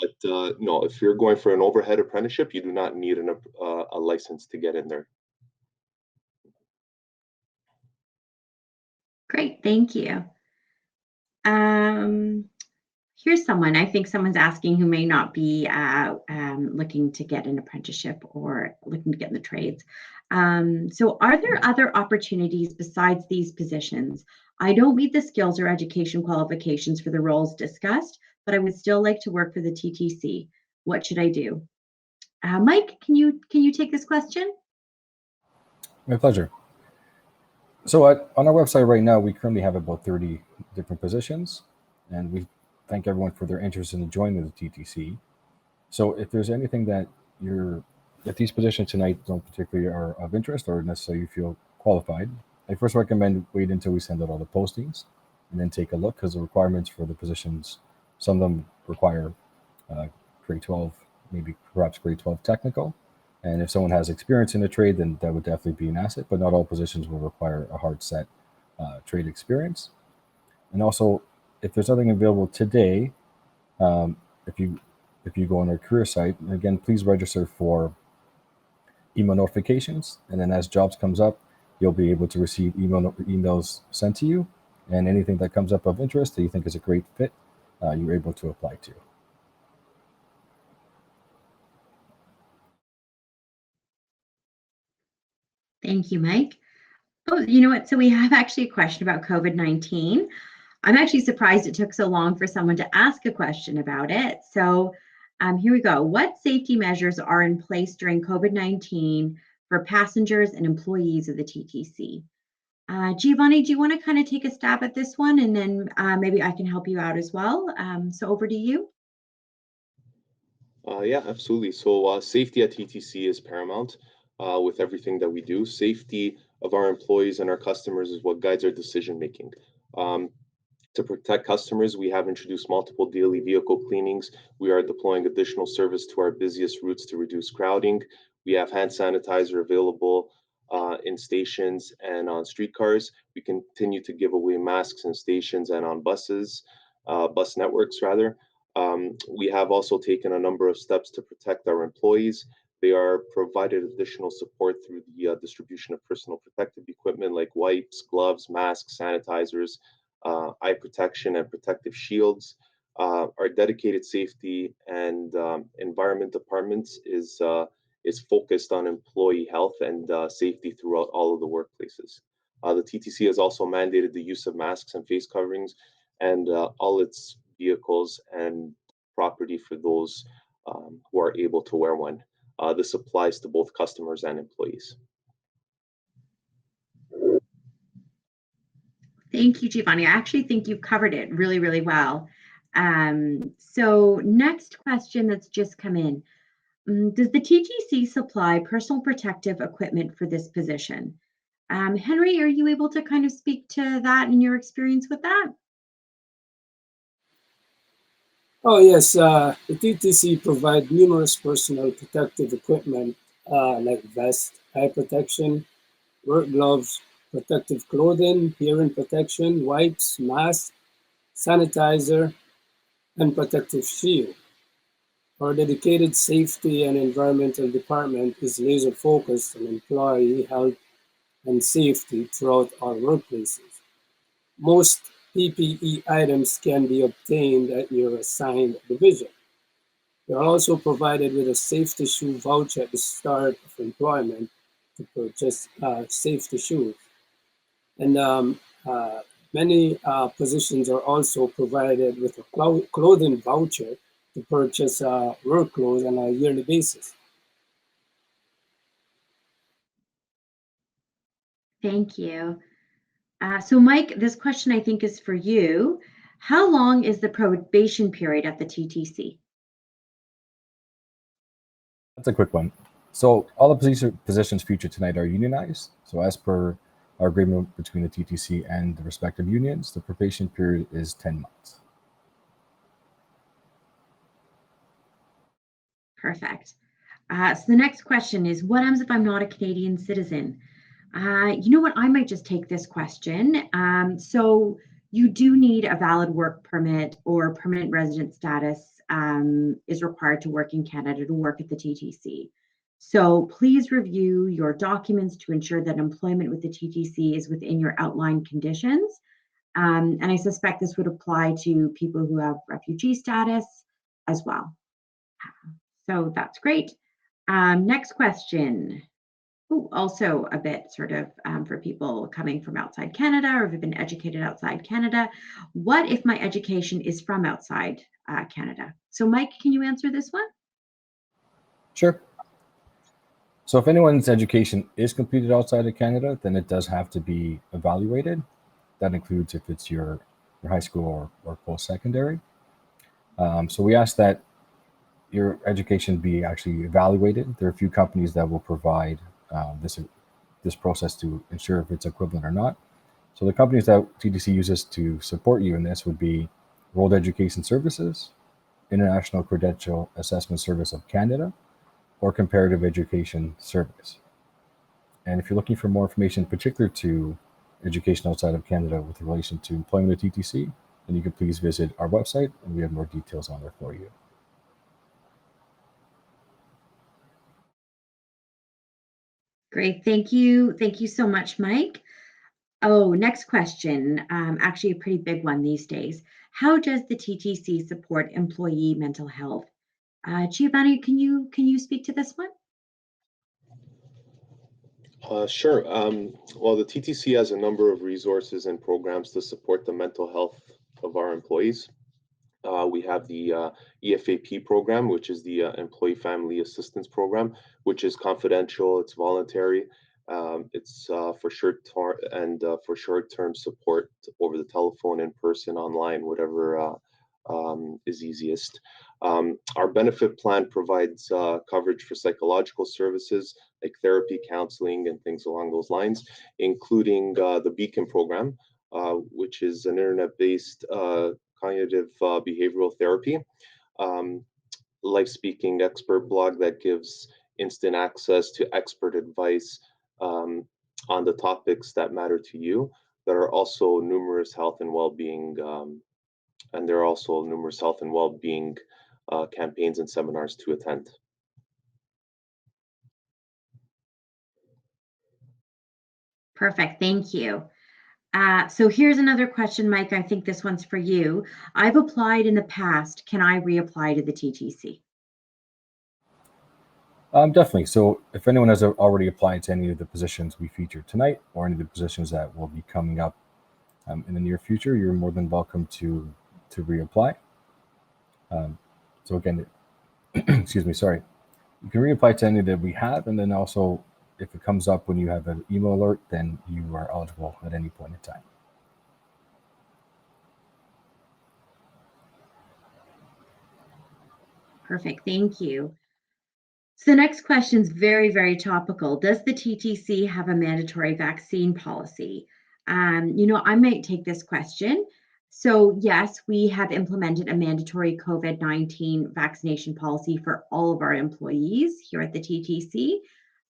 But no, if you're going for an overhead apprenticeship, you do not need a license to get in there. Great, thank you. Here's someone, I think someone's asking who may not be looking to get an apprenticeship or looking to get in the trades. So are there other opportunities besides these positions? I don't meet the skills or education qualifications for the roles discussed, but I would still like to work for the TTC. What should I do? Mike, can you take this question? My pleasure. So on our website right now, we currently have about 30 different positions, and we thank everyone for their interest in joining the TTC. So if there's anything that if these positions tonight don't particularly are of interest or necessarily you feel qualified, I first recommend wait until we send out all the postings and then take a look, because the requirements for the positions, some of them require grade 12, maybe perhaps grade 12 technical. And if someone has experience in the trade, then that would definitely be an asset, but not all positions will require a hard set trade experience. And also, if there's nothing available today, if you go on our career site, again, please register for email notifications. And then as jobs comes up, you'll be able to receive emails sent to you. And anything that comes up of interest that you think is a great fit, you're able to apply to. Thank you, Mike. Oh, you know what? So we have actually a question about COVID-19. I'm actually surprised it took so long for someone to ask a question about it. So here we go. What safety measures are in place during COVID-19 for passengers and employees of the TTC? Giovanni, do you want to kind of take a stab at this one, and then maybe I can help you out as well? So over to you. Yeah, absolutely. So safety at TTC is paramount with everything that we do. Safety of our employees and our customers is what guides our decision making. To protect customers, we have introduced multiple daily vehicle cleanings. We are deploying additional service to our busiest routes to reduce crowding. We have hand sanitizer available in stations and on streetcars. We continue to give away masks in stations and on buses, bus networks rather. We have also taken a number of steps to protect our employees. They are provided additional support through the distribution of personal protective equipment like wipes, gloves, masks, sanitizers, eye protection, and protective shields. Our dedicated safety and environment departments is focused on employee health and safety throughout all of the workplaces. The TTC has also mandated the use of masks and face coverings and all its vehicles and property for those who are able to wear one. This applies to both customers and employees. Thank you, Giovanni. I actually think you've covered it really, really well. So next question that's just come in. Does the TTC supply personal protective equipment for this position? Henry, are you able to kind of speak to that and your experience with that? Oh yes, the TTC provide numerous personal protective equipment like vest, eye protection, work gloves, protective clothing, hearing protection, wipes, masks, sanitizer, and protective shield. Our dedicated safety and environmental department is laser focused on employee health and safety throughout our workplaces. Most PPE items can be obtained at your assigned division. You're also provided with a safety shoe voucher at the start of employment to purchase safety shoes. And many positions are also provided with a clothing voucher to purchase work clothes on a yearly basis. Thank you. So Mike, this question I think is for you. How long is the probation period at the TTC? That's a quick one. So all the positions featured tonight are unionized. So as per our agreement between the TTC and the respective unions, the probation period is 10 months. Perfect. So the next question is, what happens if I'm not a Canadian citizen? You know what? I might just take this question. So you do need a valid work permit or permanent resident status is required to work in Canada to work at the TTC. So please review your documents to ensure that employment with the TTC is within your outlined conditions. And I suspect this would apply to people who have refugee status as well. So that's great. Next question. Ooh, also a bit sort of for people coming from outside Canada or have been educated outside Canada. What if my education is from outside Canada? So Mike, can you answer this one? Sure. So if anyone's education is completed outside of Canada, then it does have to be evaluated. That includes if it's your high school or post-secondary. So we ask that your education be actually evaluated. There are a few companies that will provide this process to ensure if it's equivalent or not. So the companies that TTC uses to support you in this would be World Education Services, International Credential Assessment Service of Canada, or Comparative Education Service. And if you're looking for more information particular to education outside of Canada with relation to employment at TTC, then you can please visit our website and we have more details on there for you. Great, thank you. Thank you so much, Mike. Oh, next question, actually a pretty big one these days. How does the TTC support employee mental health? Giovanni, can you speak to this one? Sure. Well, the TTC has a number of resources and programs to support the mental health of our employees. We have the EFAP program, which is the Employee Family Assistance Program, which is confidential, it's voluntary, it's for short-term support over the telephone, in person, online, whatever is easiest. Our benefit plan provides coverage for psychological services like therapy, counseling, and things along those lines, including the Beacon program, which is an internet-based cognitive behavioral therapy, life speaking expert blog that gives instant access to expert advice on the topics that matter to you. There are also numerous health and well-being, campaigns and seminars to attend. Perfect, thank you. So here's another question, Mike. I think this one's for you. I've applied in the past. Can I reapply to the TTC? Definitely. So if anyone has already applied to any of the positions we featured tonight or any of the positions that will be coming up in the near future, you're more than welcome to reapply. So again, excuse me, sorry. You can reapply to any that we have, and then also if it comes up when you have an email alert, then you are eligible at any point in time. Perfect, thank you. So the next question is very, very topical. Does the TTC have a mandatory vaccine policy? I might take this question. So yes, we have implemented a mandatory COVID-19 vaccination policy for all of our employees here at the TTC.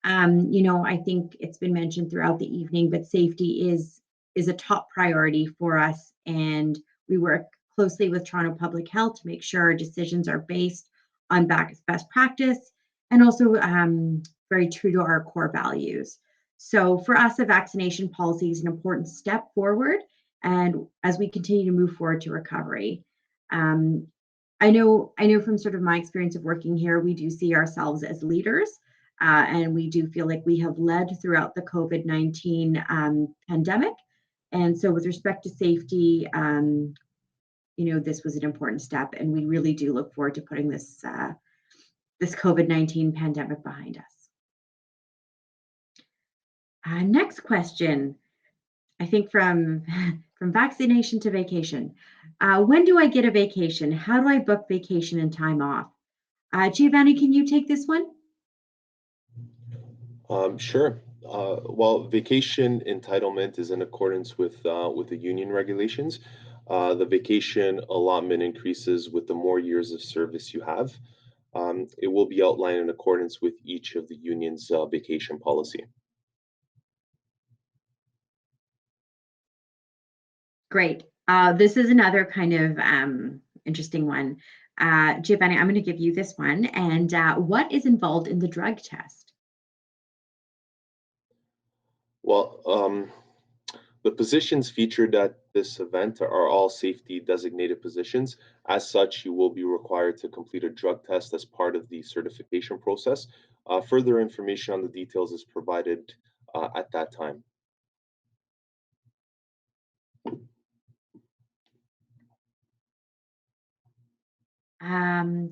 I think it's been mentioned throughout the evening, but safety is a top priority for us, and we work closely with Toronto Public Health to make sure our decisions are based on best practice and also very true to our core values. So for us, a vaccination policy is an important step forward, and as we continue to move forward to recovery. I know from sort of my experience of working here, we do see ourselves as leaders. And we do feel like we have led throughout the COVID-19 pandemic. And so with respect to safety, this was an important step, and we really do look forward to putting this COVID-19 pandemic behind us. Next question, I think from vaccination to vacation. When do I get a vacation? How do I book vacation and time off? Giovanni, can you take this one? Sure. Well, vacation entitlement is in accordance with the union regulations. The vacation allotment increases with the more years of service you have. It will be outlined in accordance with each of the union's vacation policy. Great. This is another kind of interesting one. Giovanni, I'm going to give you this one. And what is involved in the drug test? Well, the positions featured at this event are all safety designated positions. As such, you will be required to complete a drug test as part of the certification process. Further information on the details is provided at that time.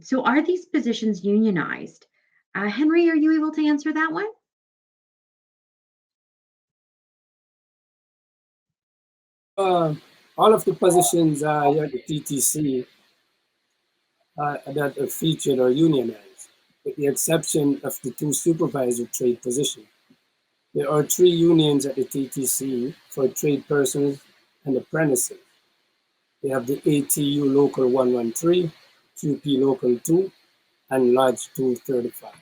So are these positions unionized? Henry, are you able to answer that one? All of the positions here at the TTC that are featured are unionized, with the exception of the 2 supervisor trade positions. There are 3 unions at the TTC for tradespersons and apprentices. We have the ATU Local 113, QP Local 2, and Lodge 235.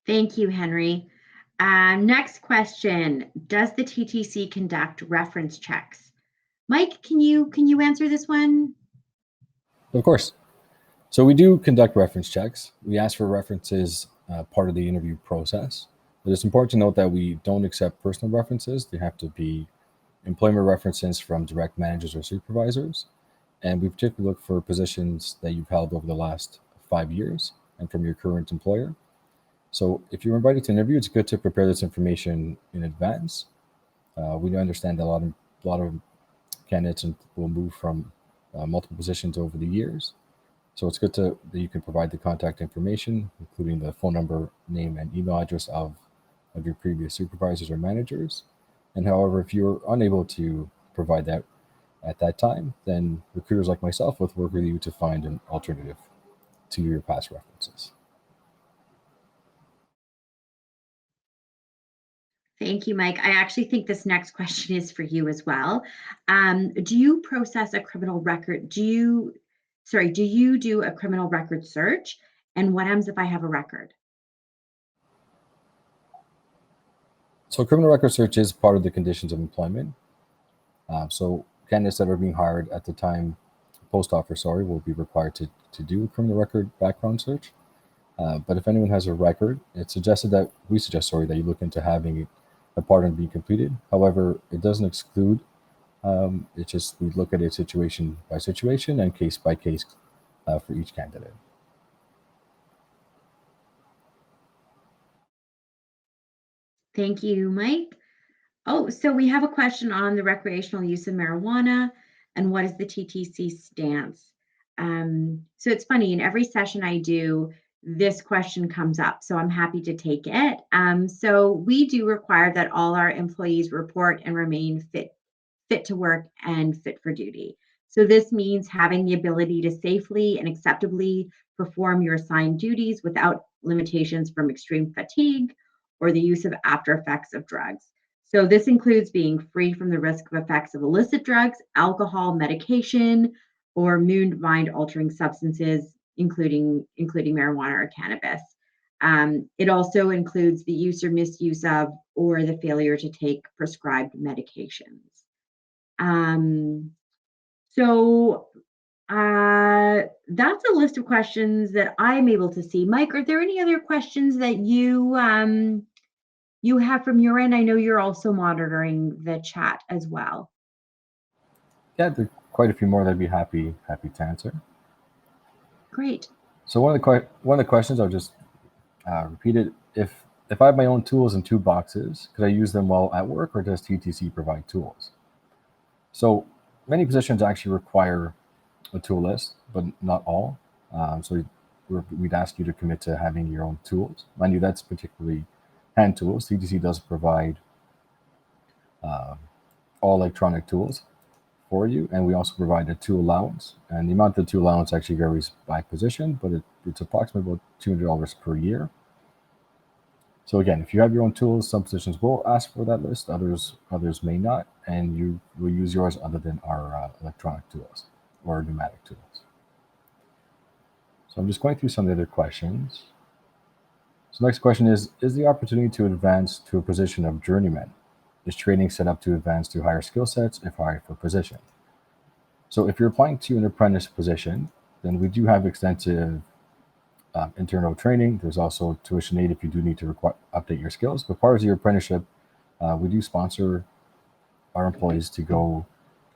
Thank you, Henry. Next question. Does the TTC conduct reference checks? Mike, can you answer this one? Of course. So we do conduct reference checks. We ask for references part of the interview process. But it's important to note that we don't accept personal references. They have to be employment references from direct managers or supervisors. And we particularly look for positions that you've held over the last 5 years and from your current employer. So if you're invited to interview, it's good to prepare this information in advance. We understand that a lot of candidates will move from multiple positions over the years. So it's good that you can provide the contact information, including the phone number, name, and email address of your previous supervisors or managers. And however, if you're unable to provide that at that time, then recruiters like myself will work with you to find an alternative to your past references. Thank you, Mike. I actually think this next question is for you as well. Do you process a criminal record? Do you do a criminal record search? And what happens if I have a record? So criminal record search is part of the conditions of employment. So candidates that are being hired at the time post-offer, will be required to do a criminal record background search. But if anyone has a record, we suggest that you look into having a pardon be completed. However, it doesn't exclude. It's just we look at it situation by situation and case by case for each candidate. Thank you, Mike. Oh, so we have a question on the recreational use of marijuana and what is the TTC stance? So it's funny, in every session I do, this question comes up, so I'm happy to take it. So we do require that all our employees report and remain fit to work and fit for duty. So this means having the ability to safely and acceptably perform your assigned duties without limitations from extreme fatigue or the use of after effects of drugs. So this includes being free from the risk of effects of illicit drugs, alcohol, medication, or mind-altering substances, including marijuana or cannabis. It also includes the use or misuse of, or the failure to take prescribed medications. That's a list of questions that I'm able to see. Mike, are there any other questions that you have from your end? I know you're also monitoring the chat as well. Yeah, there are quite a few more that I'd be happy to answer. Great. So one of the questions, I'll just repeat it. If I have my own tools in 2 boxes, could I use them while at work, or does TTC provide tools? So many positions actually require a tool list, but not all. So we'd ask you to commit to having your own tools. Mind you, that's particularly hand tools. TTC does provide all electronic tools for you, and we also provide a tool allowance. And the amount of the tool allowance actually varies by position, but it's approximately about $200 per year. So again, if you have your own tools, some positions will ask for that list, others may not, and you will use yours other than our electronic tools or pneumatic tools. So I'm just going through some of the other questions. So the next question is the opportunity to advance to a position of journeyman? Is training set up to advance to higher skill sets if hired for position? So if you're applying to an apprentice position, then we do have extensive internal training. There's also tuition aid if you do need to update your skills. But part of your apprenticeship, we do sponsor our employees to go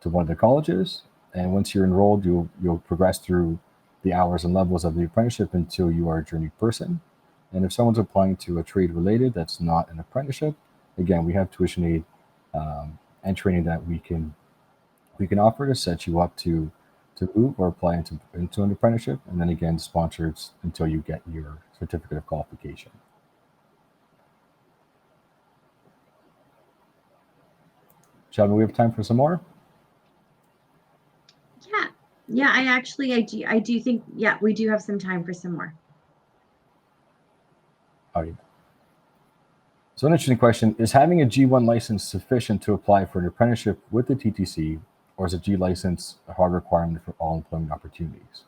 to one of the colleges. And once you're enrolled, you'll progress through the hours and levels of the apprenticeship until you are a journey person. And if someone's applying to a trade related that's not an apprenticeship, again, we have tuition aid and training that we can offer to set you up to move or apply into an apprenticeship, and then again sponsored until you get your certificate of qualification. Shelby, we have time for some more? Yeah, I do think, we do have some time for some more. All right. So an interesting question, is having a G1 license sufficient to apply for an apprenticeship with the TTC, or is a G license a hard requirement for all employment opportunities?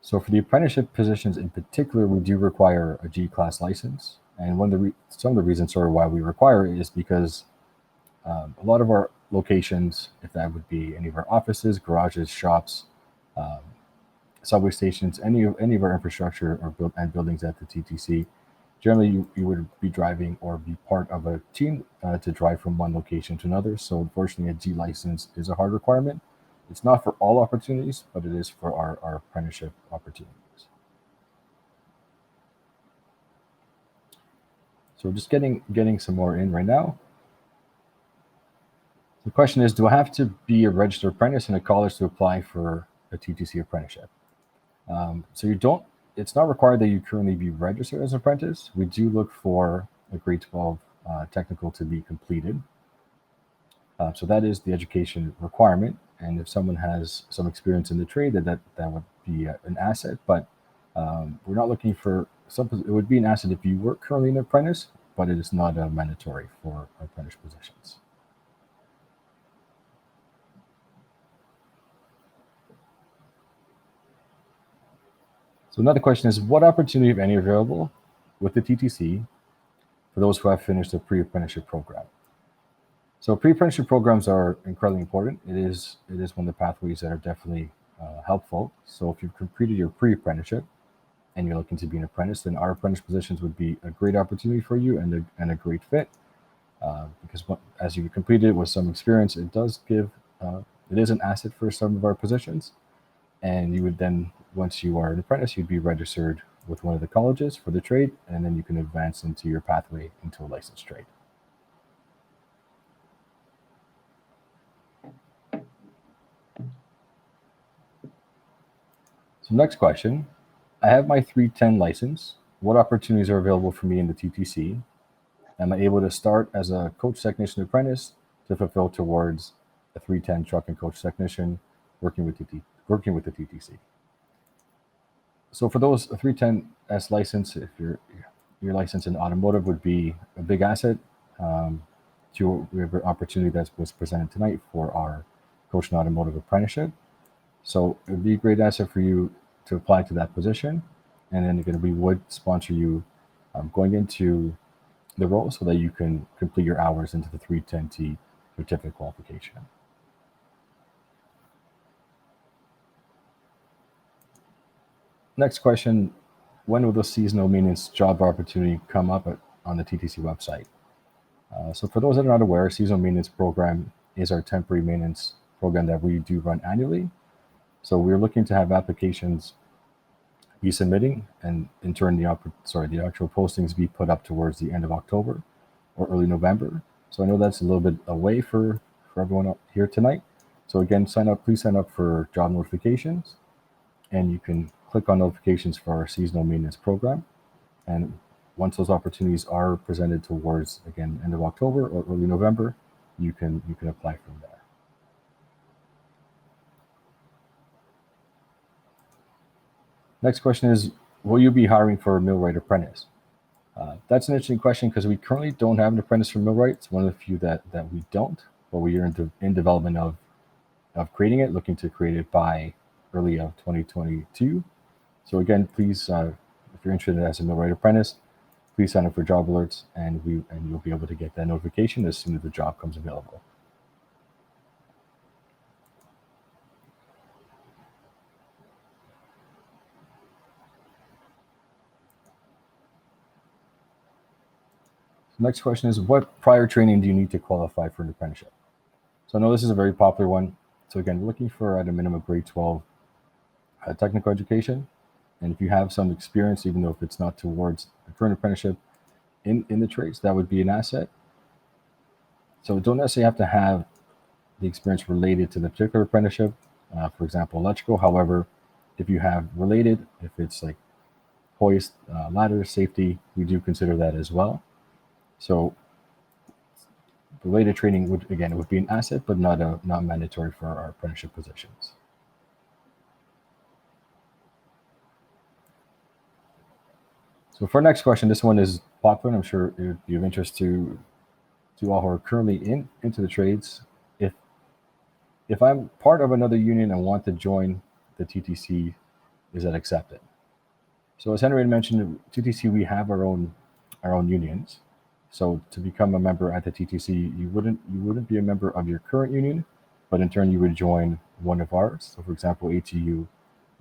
So for the apprenticeship positions in particular, we do require a G-class license. And some of the reasons sort of why we require it is because a lot of our locations, if that would be any of our offices, garages, shops, subway stations, any of our infrastructure and buildings at the TTC, generally you would be driving or be part of a team to drive from one location to another. So unfortunately, a G license is a hard requirement. It's not for all opportunities, but it is for our apprenticeship opportunities. So we're just getting some more in right now. The question is, do I have to be a registered apprentice in a college to apply for a TTC apprenticeship? So you don't, it's not required that you currently be registered as an apprentice. We do look for a grade 12 technical to be completed. So that is the education requirement. And if someone has some experience in the trade, that would be an asset. But we're not looking for it would be an asset if you were currently an apprentice, but it is not mandatory for apprentice positions. So another question is, what opportunity, if any, are available with the TTC for those who have finished a pre-apprenticeship program? So pre-apprenticeship programs are incredibly important. It is one of the pathways that are definitely helpful. So if you've completed your pre-apprenticeship and you're looking to be an apprentice, then our apprentice positions would be a great opportunity for you and a great fit. Because as you complete it with some experience, it does give, it is an asset for some of our positions. And you would then, once you are an apprentice, you'd be registered with one of the colleges for the trade, and then you can advance into your pathway into a licensed trade. So next question, I have my 310 license. What opportunities are available for me in the TTC? Am I able to start as a coach technician apprentice to fulfill towards a 310 truck and coach technician working with the TTC? So for those, a 310S license, if your license in automotive would be a big asset to the opportunity that was presented tonight for our coach and automotive apprenticeship. So it would be a great asset for you to apply to that position. And then again, we would sponsor you going into the role so that you can complete your hours into the 310T certificate qualification. Next question, when will the seasonal maintenance job opportunity come up on the TTC website? So for those that are not aware, seasonal maintenance program is our temporary maintenance program that we do run annually. So we're looking to have applications be submitting and in turn the actual postings be put up towards the end of October or early November. So I know that's a little bit away for everyone up here tonight. So again, please sign up for job notifications, and you can click on notifications for our seasonal maintenance program. And once those opportunities are presented towards, again, end of October or early November, you can apply from there. Next question is, will you be hiring for a millwright apprentice? That's an interesting question because we currently don't have an apprentice for millwright. It's one of the few that we don't, but we are in development of creating it, looking to create it by early of 2022. So again, please, if you're interested as a millwright apprentice, please sign up for job alerts, and you'll be able to get that notification as soon as the job comes available. The next question is, what prior training do you need to qualify for an apprenticeship? So I know this is a very popular one. So again, we're looking for at a minimum grade 12 technical education. And if you have some experience, even though if it's not towards a current apprenticeship in the trades, that would be an asset. So don't necessarily have to have the experience related to the particular apprenticeship, for example, electrical. However, if you have related, if it's like hoist, ladder, safety, we do consider that as well. So related training would be an asset, but not mandatory for our apprenticeship positions. So for our next question, this one is popular, and I'm sure it would be of interest to all who are currently into the trades. If I'm part of another union and want to join the TTC, is that accepted? So as Henry mentioned, TTC, we have our own unions. So to become a member at the TTC, you wouldn't be a member of your current union, but in turn you would join one of ours. So for example, ATU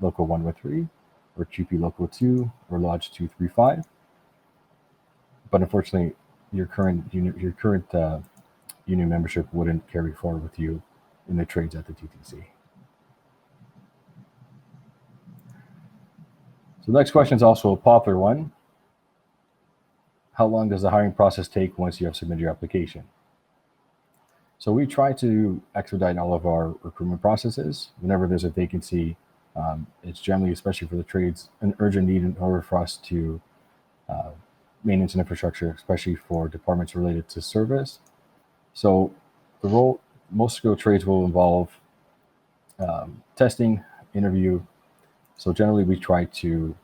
Local 113, or QP Local 2, or Lodge 235. But unfortunately, your current union membership wouldn't carry forward with you in the trades at the TTC. So the next question is also a popular one. How long does the hiring process take once you have submitted your application? So we try to expedite all of our recruitment processes. Whenever there's a vacancy, it's generally, especially for the trades, an urgent need in order for us to maintenance and infrastructure, especially for departments related to service. So the role, most skilled trades will involve testing, interview. So generally we try to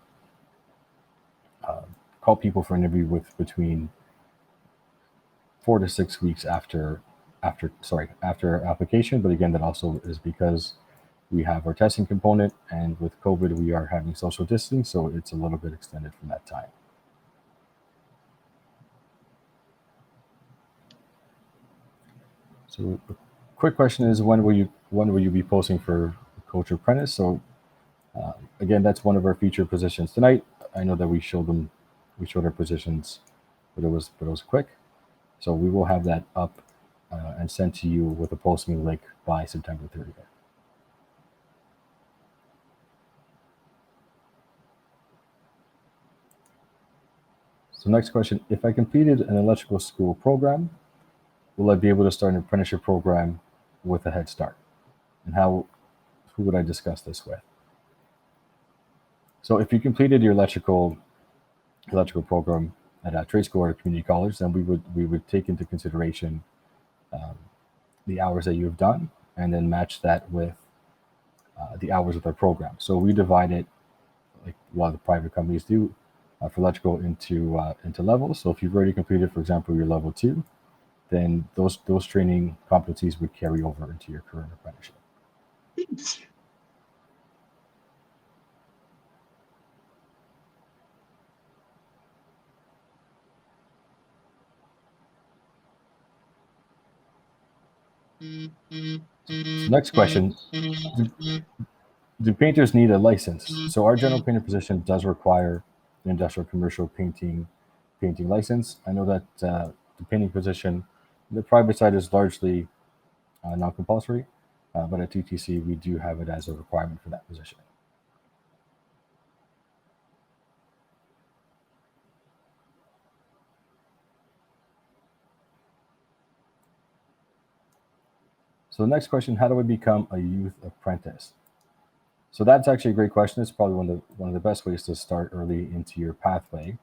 call people for an interview with between 4 to 6 weeks after application. But again, that also is because we have our testing component, and with COVID, we are having social distancing, so it's a little bit extended from that time. So the quick question is, when will you be posting for coach or apprentice? So again, that's one of our featured positions tonight. I know that we showed our positions, but it was quick. So we will have that up and sent to you with a posting link by September 30th. So next question, if I completed an electrical school program, will I be able to start an apprenticeship program with a head start? And who would I discuss this with? So if you completed your electrical program at a trade school or a community college, then we would take into consideration the hours that you have done, and then match that with the hours of their program. So we divide it, like a lot of the private companies do, for electrical into levels. So if you've already completed, for example, your level 2, then those training competencies would carry over into your current apprenticeship. So next question, do painters need a license? So our general painter position does require an industrial commercial painting license. I know that the painting position, the private side is largely non-compulsory, but at TTC we do have it as a requirement for that position. So the next question, how do I become a youth apprentice? So that's actually a great question. It's probably one of the best ways to start early into your pathway.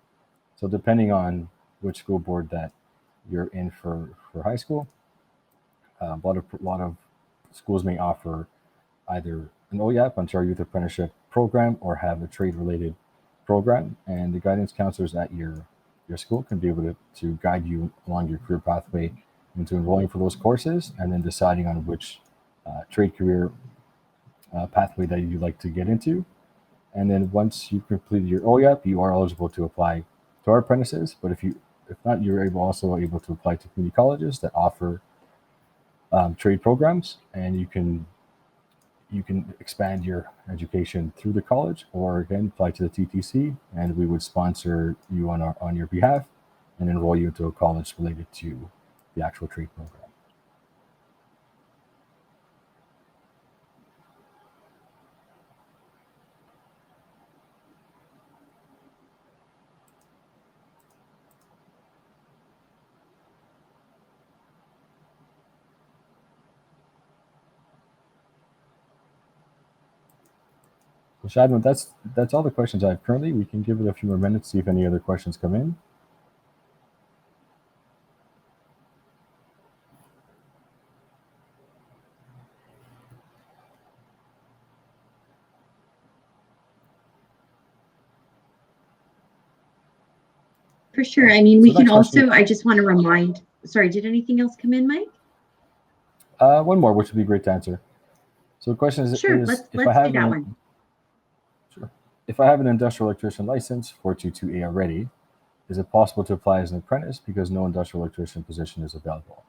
So depending on which school board that you're in for high school, a lot of schools may offer either an OYAP, Ontario Youth Apprenticeship Program, or have a trade-related program, and the guidance counselors at your school can be able to guide you along your career pathway into enrolling for those courses, and then deciding on which trade career pathway that you'd like to get into. And then once you've completed your OYAP, you are eligible to apply to our apprentices. But if not, you're also able to apply to community colleges that offer trade programs, and you can expand your education through the college, or again apply to the TTC, and we would sponsor you on your behalf and enroll you into a college related to the actual trade program. So Shadman, that's all the questions I have currently. We can give it a few more minutes, see if any other questions come in. For sure. I mean, we can also, I just want to remind, sorry, did anything else come in, Mike? One more, which would be great to answer. So the question is, sure, let's do that one. Sure. If I have an industrial electrician license 422A already, is it possible to apply as an apprentice because no industrial electrician position is available?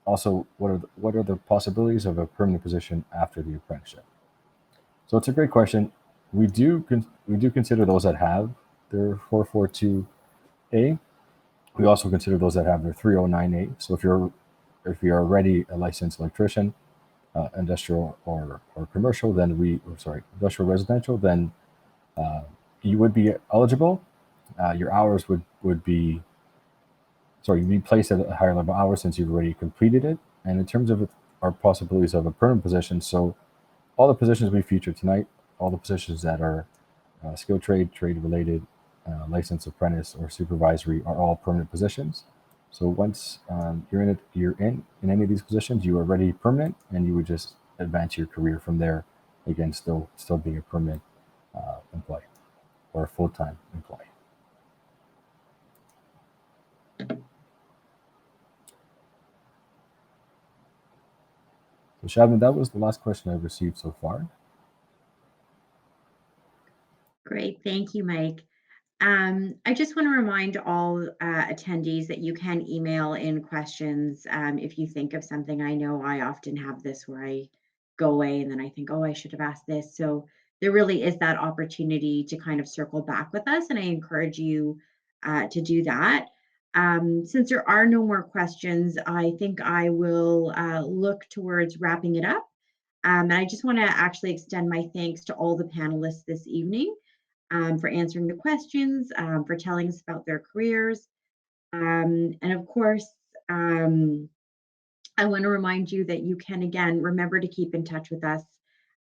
Also, what are the possibilities of a permanent position after the apprenticeship? So it's a great question. We do consider those that have their 442A. We also consider those that have their 309A. So if you're already a licensed electrician, industrial or commercial, then industrial residential, then you would be eligible. Your hours would be, you'd be placed at a higher level hours since you've already completed it. And in terms of our possibilities of a permanent position, so all the positions we featured tonight, all the positions that are skilled trade related, licensed apprentice or supervisory are all permanent positions. So once you're in any of these positions, you are already permanent, and you would just advance your career from there. Again, still being a permanent employee or a full-time employee. So Shavin, that was the last question I've received so far. Great, thank you, Mike. I just want to remind all attendees that you can email in questions if you think of something. I know I often have this where I go away and then I think, oh, I should have asked this. So there really is that opportunity to kind of circle back with us, and I encourage you to do that. Since there are no more questions, I think I will look towards wrapping it up. And I just want to actually extend my thanks to all the panelists this evening. For answering the questions, for telling us about their careers. And of course, I want to remind you that you can, again, remember to keep in touch with us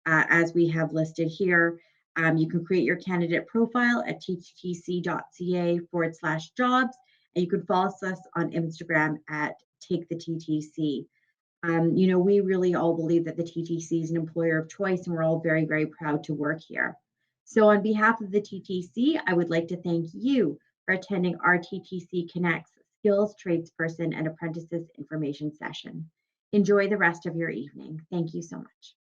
as we have listed here. You can create your candidate profile at ttc.ca/jobs, and you can follow us on Instagram at TakeTheTTC. We really all believe that the TTC is an employer of choice, and we're all very, very proud to work here. So on behalf of the TTC, I would like to thank you for attending our TTC Connects Skills, Tradesperson, and Apprentices Information Session. Enjoy the rest of your evening. Thank you so much.